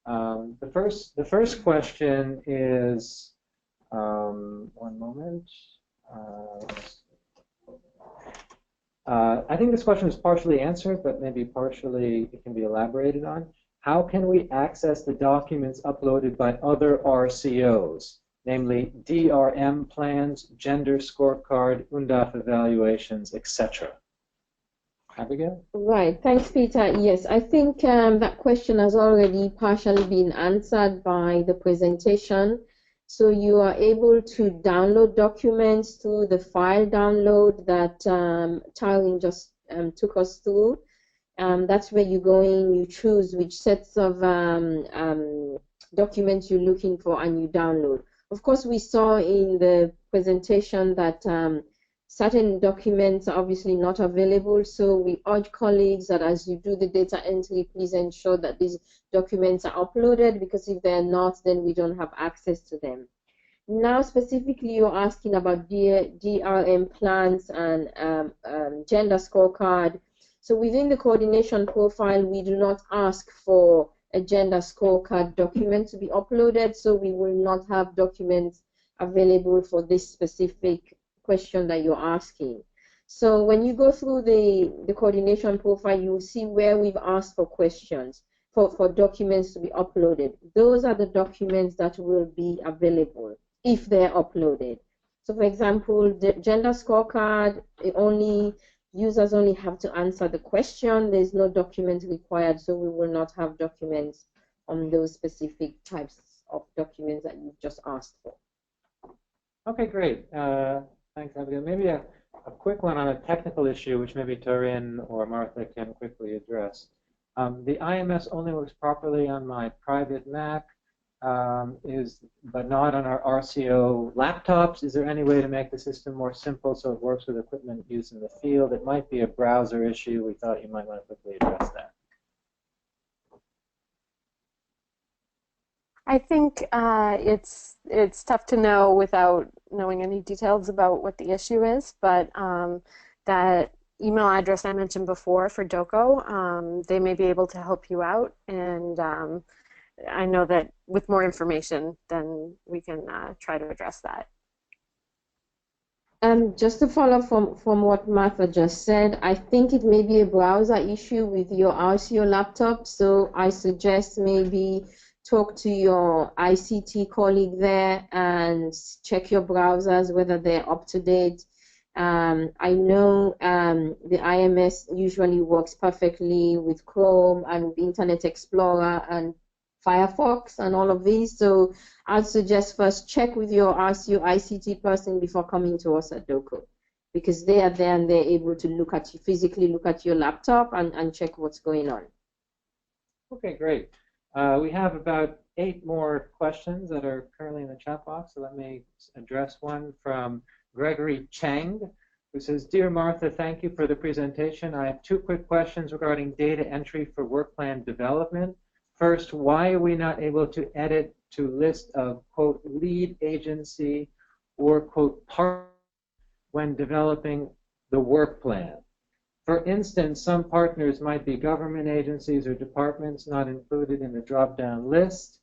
The first question is, one moment. I think this question is partially answered, but maybe partially it can be elaborated on. How can we access the documents uploaded by other RCOs, namely DRM plans, gender scorecard, UNDAF evaluations, etc.? Abigail? Right. Thanks, Peter. Yes, I think that question has already partially been answered by the presentation. So you are able to download documents through the file download that Taryn just took us through. That's where you go in, you choose which sets of documents you're looking for, and you download. Of course, we saw in the presentation that certain documents are obviously not available, so we urge colleagues that as you do the data entry, please ensure that these documents are uploaded, because if they're not, then we don't have access to them. Now, specifically, you're asking about DRM plans and gender scorecard. So within the coordination profile, we do not ask for a gender scorecard document to be uploaded, so we will not have documents available for this specific question that you're asking. So when you go through the coordination profile, you'll see where we've asked for questions, for documents to be uploaded. Those are the documents that will be available if they're uploaded. So for example, the gender scorecard, users only have to answer the question. There's no document required, so we will not have documents on those specific types of documents that you just asked for. Okay, great. Thanks, Abigail. Maybe a quick one on a technical issue, which maybe Taryn or Martha can quickly address. The IMS only works properly on my private Mac, but not on our RCO laptops. Is there any way to make the system more simple so it works with equipment used in the field? It might be a browser issue. We thought you might want to quickly address that. I think it's tough to know without knowing any details about what the issue is, but that email address I mentioned before for DOCO, they may be able to help you out, and I know that with more information, then we can try to address that. Just to follow from what Martha just said, I think it may be a browser issue with your RCO laptop, so I suggest maybe talk to your ICT colleague there and check your browsers, whether they're up to date. I know the IMS usually works perfectly with Chrome and Internet Explorer and Firefox and all of these, so I'd suggest first check with your RCO ICT person before coming to us at DOCO, because they are there and they're able to look at you, physically look at your laptop and check what's going on. Okay, great. We have about 8 more questions that are currently in the chat box, so let me address one from Gregory Chang, who says, Dear Martha, thank you for the presentation. I have 2 quick questions regarding data entry for work plan development. First, why are we not able to edit to list of, quote, lead agency or, quote, partner when developing the work plan? For instance, some partners might be government agencies or departments not included in the drop-down list.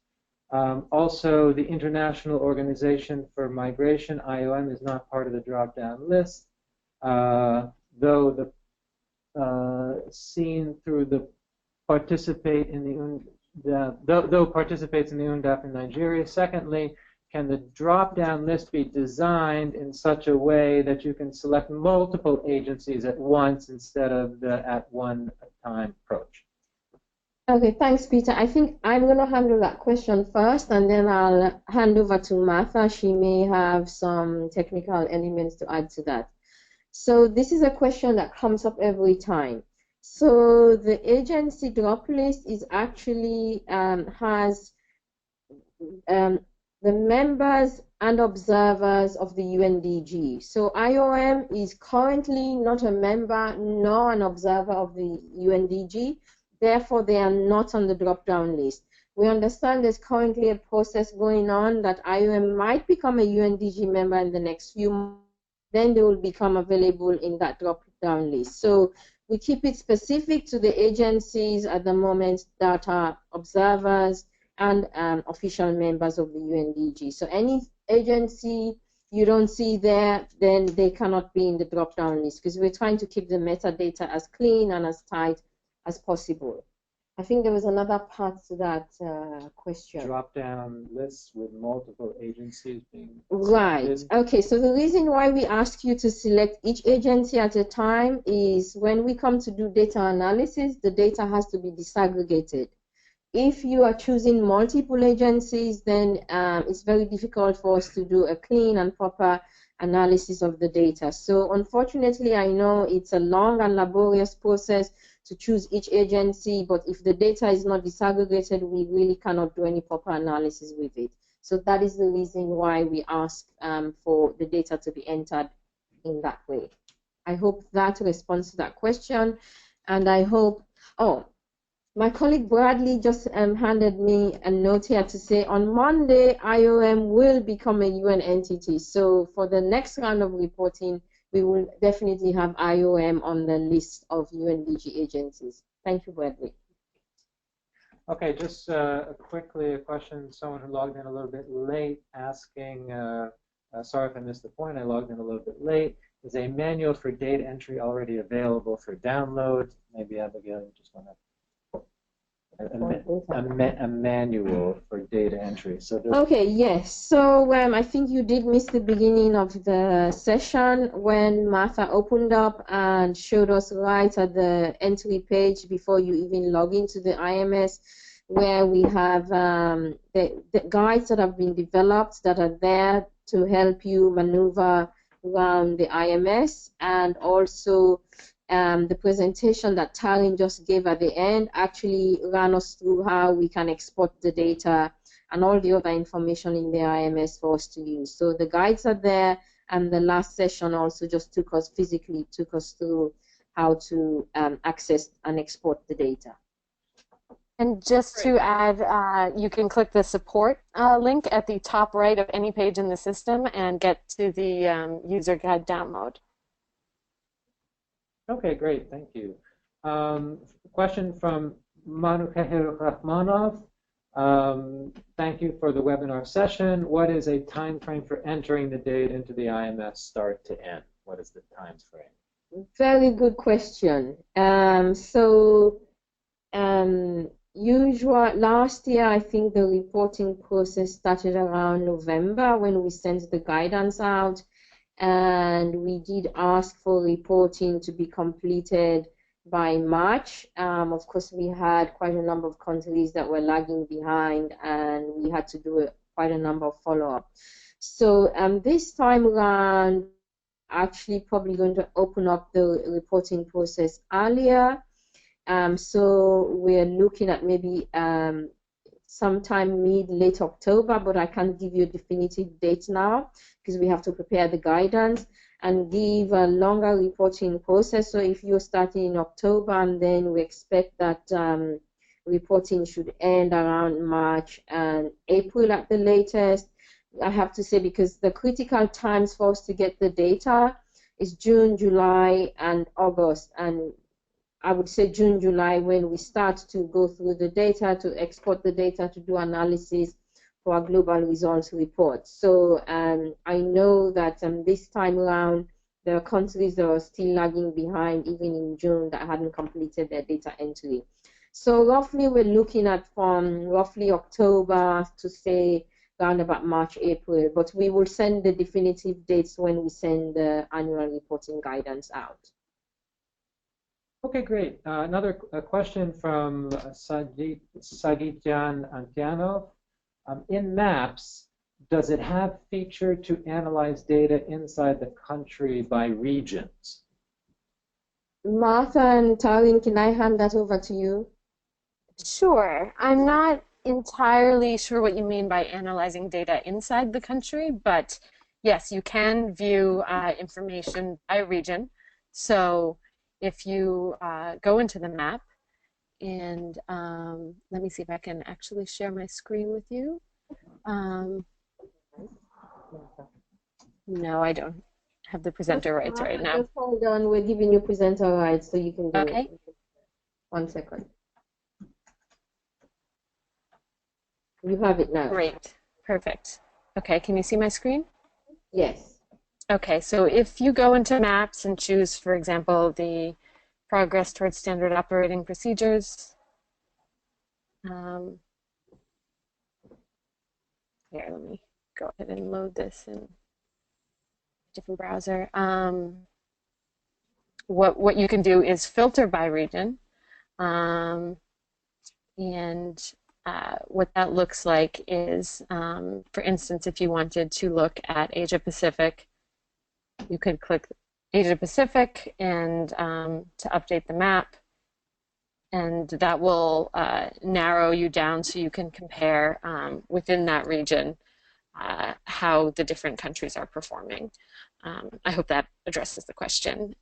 Also, the International Organization for Migration, IOM, is not part of the drop-down list, though seen through the participate in though participates in the UNDAF in Nigeria. Secondly, can the drop-down list be designed in such a way that you can select multiple agencies at once instead of the at-one-time approach? Okay, thanks, Peter. I think I'm going to handle that question first, and then I'll hand over to Martha. She may have some technical elements to add to that. So this is a question that comes up every time. So the agency drop list is actually has the members and observers of the UNDG. So IOM is currently not a member nor an observer of the UNDG. Therefore, they are not on the drop-down list. We understand there's currently a process going on that IOM might become a UNDG member in the next few months. then they will become available in that drop-down list. So we keep it specific to the agencies at the moment that are observers and official members of the UNDG. So any agency you don't see there, then they cannot be in the drop-down list, because we're trying to keep the metadata as clean and as tight as possible. I think there was another part to that question. Drop-down lists with multiple agencies being right. selected. Okay, so the reason why we ask you to select each agency at a time is when we come to do data analysis, the data has to be disaggregated. If you are choosing multiple agencies, then it's very difficult for us to do a clean and proper analysis of the data. So unfortunately, I know it's a long and laborious process to choose each agency, but if the data is not disaggregated, we really cannot do any proper analysis with it. So that is the reason why we ask for the data to be entered in that way. I hope that responds to that question, and I hope, my colleague Bradley just handed me a note here to say on Monday, IOM will become a UN entity. So for the next round of reporting, we will definitely have IOM on the list of UNDG agencies. Thank you, Bradley. Okay, just quickly a question. Someone who logged in a little bit late asking, sorry if I missed the point, I logged in a little bit late. Is a manual for data entry already available for download? Maybe Abigail, you just want to. A manual for data entry. So okay, yes. So I think you did miss the beginning of the session when Martha opened up and showed us right at the entry page before you even log into the IMS, where we have the guides that have been developed that are there to help you maneuver around the IMS, and also the presentation that Taryn just gave at the end actually ran us through how we can export the data and all the other information in the IMS for us to use. So the guides are there, and the last session also just took us through how to access and export the data. And just to add, you can click the support link at the top right of any page in the system and get to the user guide download. Okay, great, thank you. Question from Manukehir Rahmanov. Thank you for the webinar session. What is a time frame for entering the data into the IMS start to end? What is the time frame? Very good question. Last year, I think the reporting process started around November when we sent the guidance out. And we did ask for reporting to be completed by March. Of course, we had quite a number of countries that were lagging behind, and we had to do quite a number of follow-up. So this time around, actually probably going to open up the reporting process earlier. So we're looking at maybe sometime late October, but I can't give you a definitive date now because we have to prepare the guidance and give a longer reporting process. So if you're starting in October, and then we expect that reporting should end around March and April at the latest. I have to say, because the critical times for us to get the data is June, July, and August. And I would say June, July, when we start to go through the data, to export the data, to do analysis for our global results report. So I know that this time around, there are countries that are still lagging behind, even in June, that hadn't completed their data entry. So roughly, we're looking at from roughly October to say around about March, April, but we will send the definitive dates when we send the annual reporting guidance out. Okay, great. Another question from Sagityan Antyanov. In MAPS, does it have feature to analyze data inside the country by regions? Martha and Taryn, can I hand that over to you? Sure. I'm not entirely sure what you mean by analyzing data inside the country, but yes, you can view information by region. So if you go into the map, and let me see if I can actually share my screen with you. No, I don't have the presenter rights right now. Just hold on, we're giving you presenter rights so you can do Okay. it. 1 second. You have it now. Great. Perfect. Okay, can you see my screen? Yes. Okay, so if you go into Maps and choose, for example, the Progress Towards Standard Operating Procedures, here, let me go ahead and load this in a different browser. What you can do is filter by region, and what that looks like is, for instance, if you wanted to look at Asia Pacific, you could click Asia Pacific and to update the map, and that will narrow you down so you can compare within that region how the different countries are performing. I hope that addresses the question.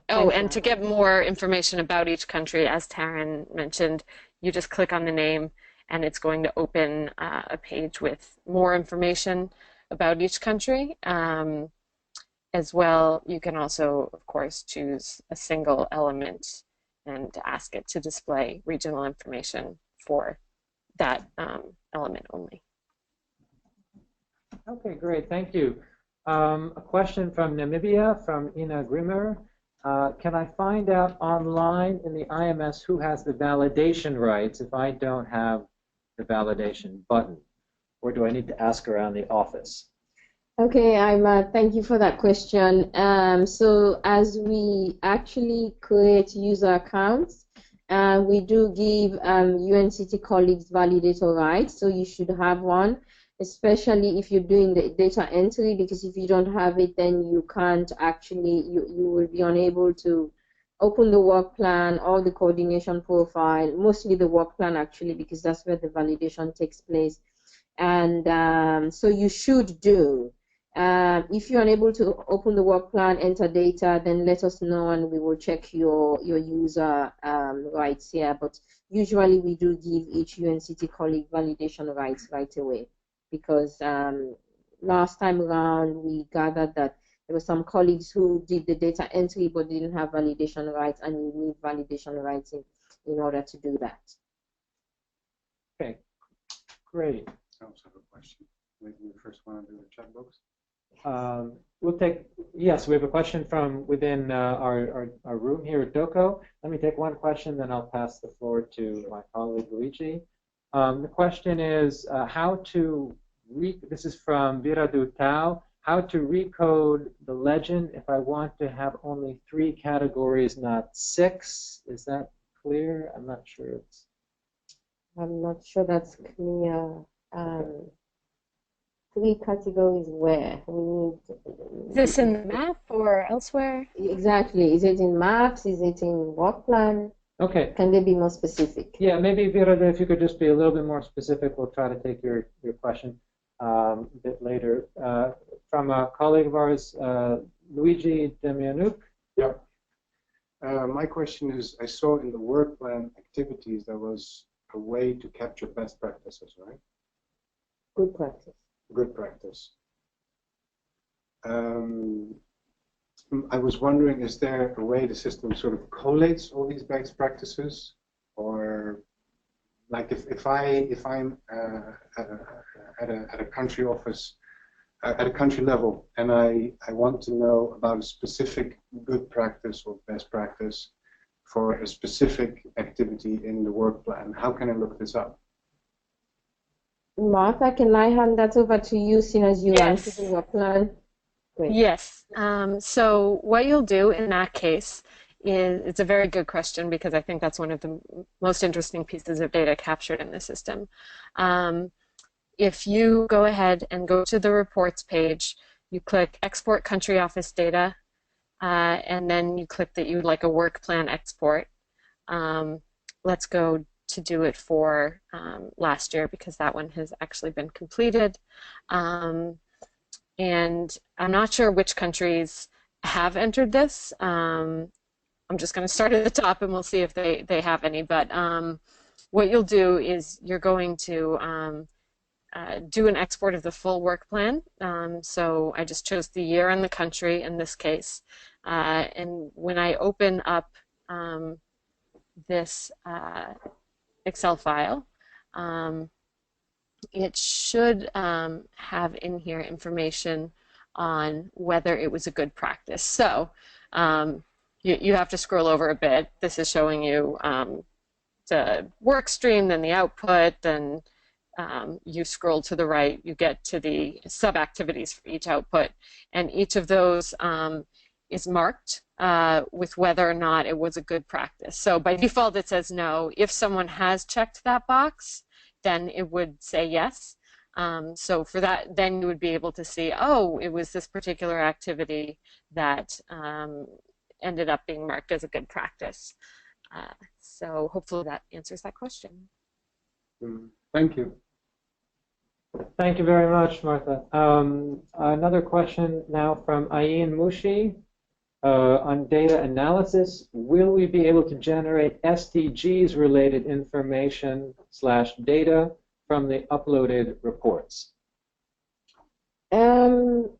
Oh, and to get more information about each country, as Taryn mentioned, you just click on the name and it's going to open a page with more information about each country. As well, you can also, of course, choose a single element and ask it to display regional information for that element only. Okay, great, thank you. A question from Namibia, from Ina Grimmer. Can I find out online in the IMS who has the validation rights if I don't have the validation button? Or do I need to ask around the office? Okay, thank you for that question. So as we actually create user accounts, we do give UNCT colleagues validator rights, so you should have one, especially if you're doing the data entry, because if you don't have it, then you can't actually, you will be unable to open the work plan or the coordination profile, mostly the work plan actually, because that's where the validation takes place. And so you should do. If you're unable to open the work plan, enter data, then let us know and we will check your user rights here. But usually we do give each UNCT colleague validation rights right away, because last time around we gathered that there were some colleagues who did the data entry but didn't have validation rights, and you need validation rights in order to do that. Okay, great. I also have a question. Maybe we first want to do the chat box. We'll take, yes, we have a question from within our room here at DOCO. Let me take one question, then I'll pass the floor to my colleague Luigi. The question is how to, this is from Viradu Tao, how to recode the legend if I want to have only 3 categories, not 6. Is that clear? I'm not sure. I'm not sure that's clear. 3 categories where? We need. Is this in the map or elsewhere? Exactly. Is it in maps? Is it in work plan? Okay. Can they be more specific? Yeah, maybe Virada, if you could just be a little bit more specific, we'll try to take your question a bit later. From a colleague of ours, Luigi Demianuk. Yeah. My question is, I saw in the work plan activities there was a way to capture best practices, right? Good practice. Good practice. I was wondering, is there a way the system sort of collates all these best practices, or like if I'm at a country office, at a country level, and I want to know about a specific good practice or best practice for a specific activity in the work plan, how can I look this up? Martha, can I hand that over to you, seeing as you answered the work plan? Great. Yes. So what you'll do in that case is, it's a very good question, because I think that's one of the most interesting pieces of data captured in the system. If you go ahead and go to the reports page, you click Export Country Office Data, and then you click that you would like a work plan export. Let's go to do it for last year, because that one has actually been completed. And I'm not sure which countries have entered this. I'm just going to start at the top and we'll see if they have any. But what you'll do is you're going to do an export of the full work plan. So I just chose the year and the country in this case. And when I open up this Excel file, it should have in here information on whether it was a good practice. So you have to scroll over a bit. This is showing you the work stream, then the output, then you scroll to the right, you get to the sub-activities for each output, and each of those is marked with whether or not it was a good practice. So by default it says no. If someone has checked that box, then it would say yes. So for that, then you would be able to see, oh, it was this particular activity that ended up being marked as a good practice. So hopefully that answers that question. Thank you. Thank you very much, Martha. Another question now from Ayin Mushi on data analysis. Will we be able to generate SDGs related information / data from the uploaded reports? I'm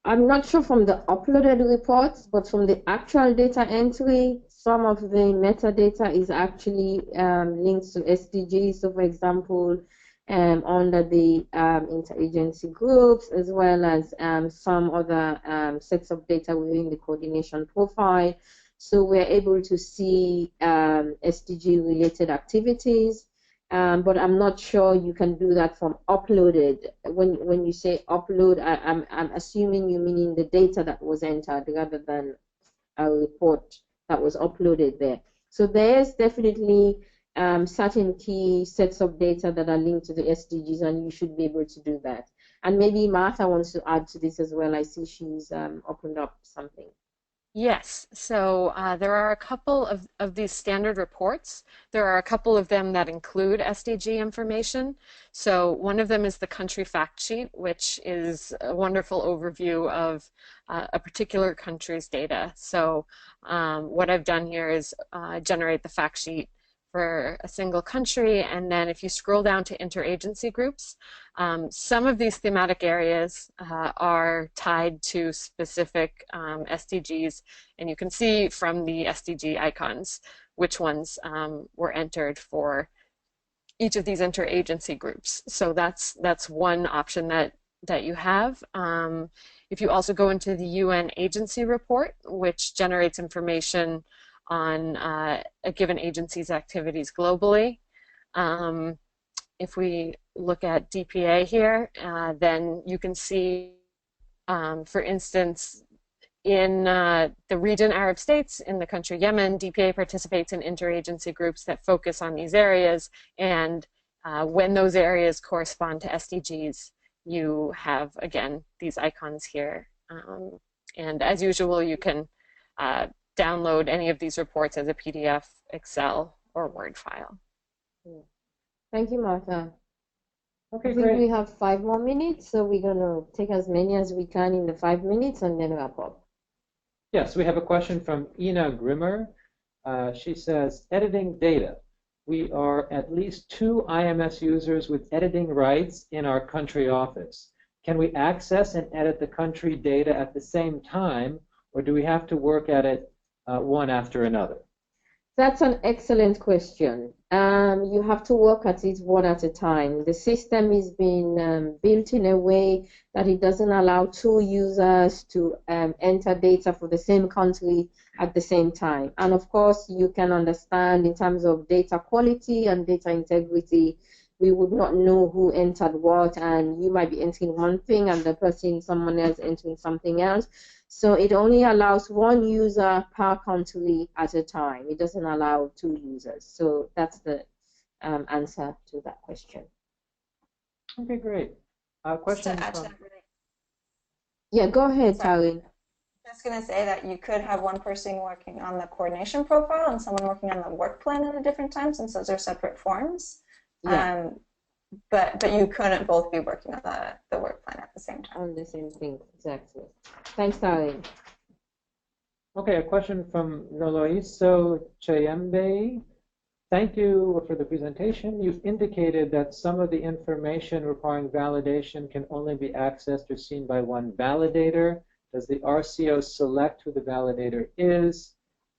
not sure from the uploaded reports, but from the actual data entry, some of the metadata is actually linked to SDGs. So for example, under the interagency groups, as well as some other sets of data within the coordination profile. So we're able to see SDG-related activities, but I'm not sure you can do that from uploaded. When you say upload, I'm assuming you mean the data that was entered rather than a report that was uploaded there. So there's definitely certain key sets of data that are linked to the SDGs, and you should be able to do that. And maybe Martha wants to add to this as well. I see she's opened up something. Yes, so there are a couple of these standard reports. There are a couple of them that include SDG information. So one of them is the country fact sheet, which is a wonderful overview of a particular country's data. So what I've done here is generate the fact sheet for a single country, and then if you scroll down to interagency groups, some of these thematic areas are tied to specific SDGs, and you can see from the SDG icons which ones were entered for each of these interagency groups. So that's one option that you have. If you also go into the UN agency report, which generates information on a given agency's activities globally. If we look at DPA here, then you can see, for instance, in the region Arab states, in the country Yemen, DPA participates in interagency groups that focus on these areas, and when those areas correspond to SDGs, you have, again, these icons here. And as usual, you can download any of these reports as a PDF, Excel, or Word file. Thank you, Martha. Okay, I think great. we have 5 more minutes, so we're going to take as many as we can in the 5 minutes and then wrap up. Yes, we have a question from Ina Grimmer. She says, editing data. We are at least 2 IMS users with editing rights in our country office. Can we access and edit the country data at the same time, or do we have to work at it one after another? That's an excellent question. You have to work at it one at a time. The system is being built in a way that it doesn't allow 2 users to enter data for the same country at the same time. And of course, you can understand in terms of data quality and data integrity, we would not know who entered what, and you might be entering one thing and the person, someone else entering something else. So it only allows 1 user per country at a time. It doesn't allow 2 users. So that's the answer to that question. Okay, great. Question from... Yeah, go ahead, Taryn. I was going to say that you could have one person working on the coordination profile and someone working on the work plan at a different time, since those are separate forms. Yeah. But you couldn't both be working on the work plan at the same time. On the same thing, exactly. Thanks, Taryn. Okay, a question from Noloiso Chayembe. Thank you for the presentation. You've indicated that some of the information requiring validation can only be accessed or seen by one validator. Does the RCO select who the validator is?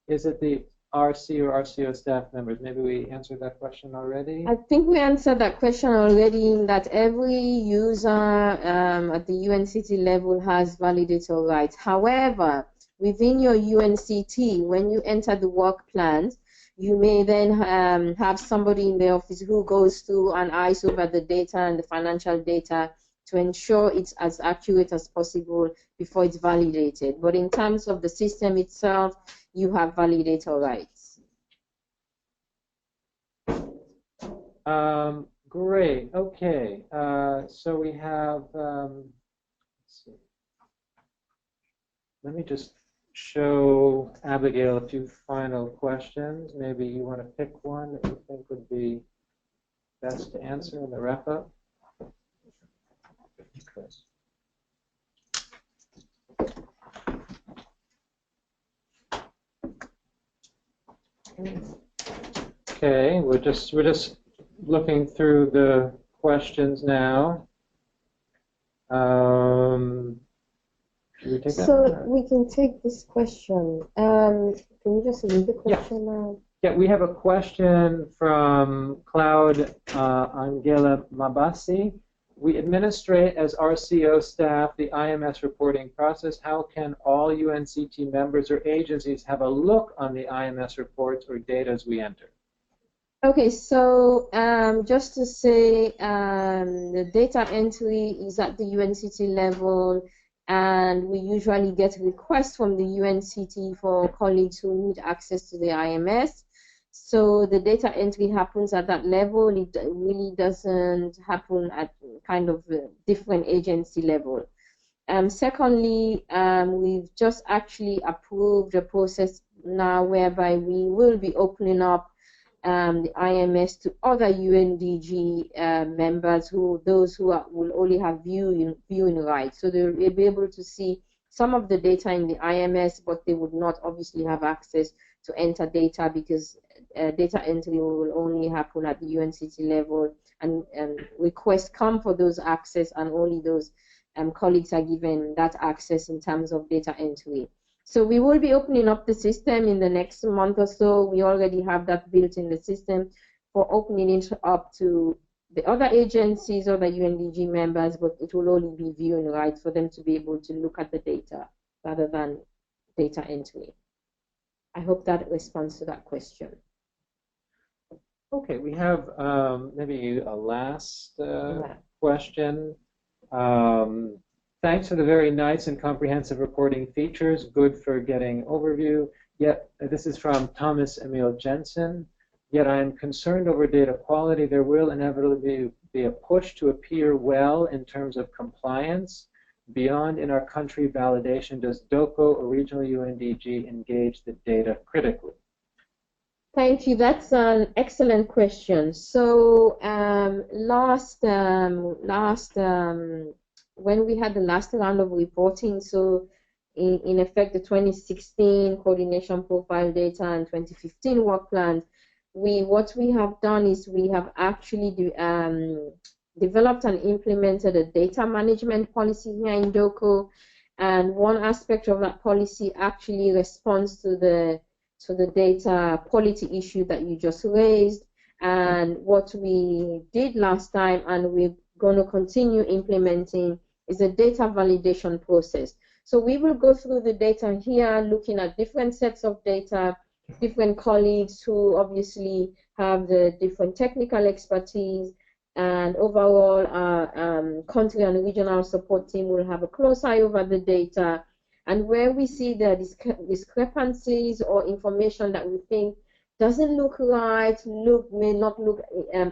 Is it the RC or RCO staff members? Maybe we answered that question already. I think we answered that question already, in that every user at the UNCT level has validator rights. However, within your UNCT, when you enter the work plans, you may then have somebody in the office who goes through and eyes over the data and the financial data to ensure it's as accurate as possible before it's validated. But in terms of the system itself, you have validator rights. Great. Okay. So we have, let's see. Let me just show Abigail a few final questions. Maybe you want to pick one that you think would be best to answer in the wrap-up. Okay, we're just looking through the questions now. Should we take that? So we can take this question. Can you just read the question now? Yeah, we have a question from Cloud Angela Mabasi. We administrate as RCO staff the IMS reporting process. How can all UNCT members or agencies have a look on the IMS reports or data as we enter? Okay, so just to say, the data entry is at the UNCT level, and we usually get requests from the UNCT for colleagues who need access to the IMS. So the data entry happens at that level. It really doesn't happen at kind of a different agency level. Secondly, we've just actually approved a process now whereby we will be opening up the IMS to other UNDG members, those who will only have viewing rights. So they'll be able to see some of the data in the IMS, but they would not obviously have access to enter data, because data entry will only happen at the UNCT level, and requests come for those access, and only those colleagues are given that access in terms of data entry. So we will be opening up the system in the next month or so. We already have that built in the system for opening it up to the other agencies or the UNDG members, but it will only be viewing rights for them to be able to look at the data rather than data entry. I hope that responds to that question. Okay, we have maybe a last question. Thanks for the very nice and comprehensive reporting features. Good for getting overview. Yet, this is from Thomas Emil Jensen. Yet I am concerned over data quality. There will inevitably be a push to appear well in terms of compliance. Beyond in our country validation, does DOCO or regional UNDG engage the data critically? Thank you. That's an excellent question. So when we had the last round of reporting, so in effect the 2016 coordination profile data and 2015 work plans, what we have done is we have actually developed and implemented a data management policy here in DOCO, and one aspect of that policy actually responds to the data quality issue that you just raised. And what we did last time, and we're going to continue implementing, is a data validation process. So we will go through the data here, looking at different sets of data, different colleagues who obviously have the different technical expertise, and overall our country and regional support team will have a close eye over the data. And where we see the discrepancies or information that we think doesn't look right, may not look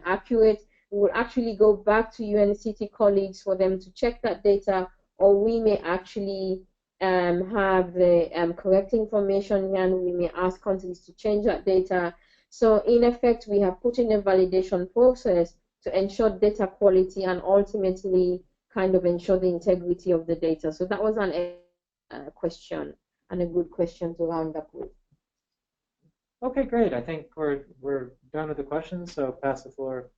accurate, we will actually go back to UNCT colleagues for them to check that data, or we may actually have the correct information here, and we may ask countries to change that data. So in effect, we have put in a validation process to ensure data quality and ultimately kind of ensure the integrity of the data. So that was an question, and a good question to round up with. Okay, great. I think we're done with the questions, so pass the floor,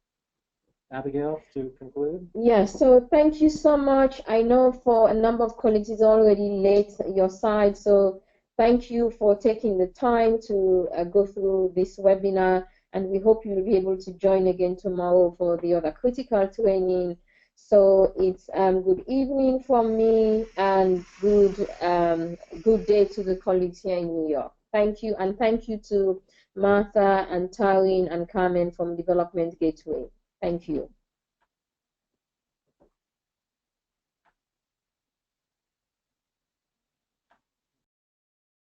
Abigail, to conclude. Yes, so thank you so much. I know for a number of colleagues it's already late your side, so thank you for taking the time to go through this webinar, and we hope you'll be able to join again tomorrow for the other critical training. So it's good evening from me and good day to the colleagues here in New York. Thank you, and thank you to Martha and Taryn and Carmen from Development Gateway. Thank you.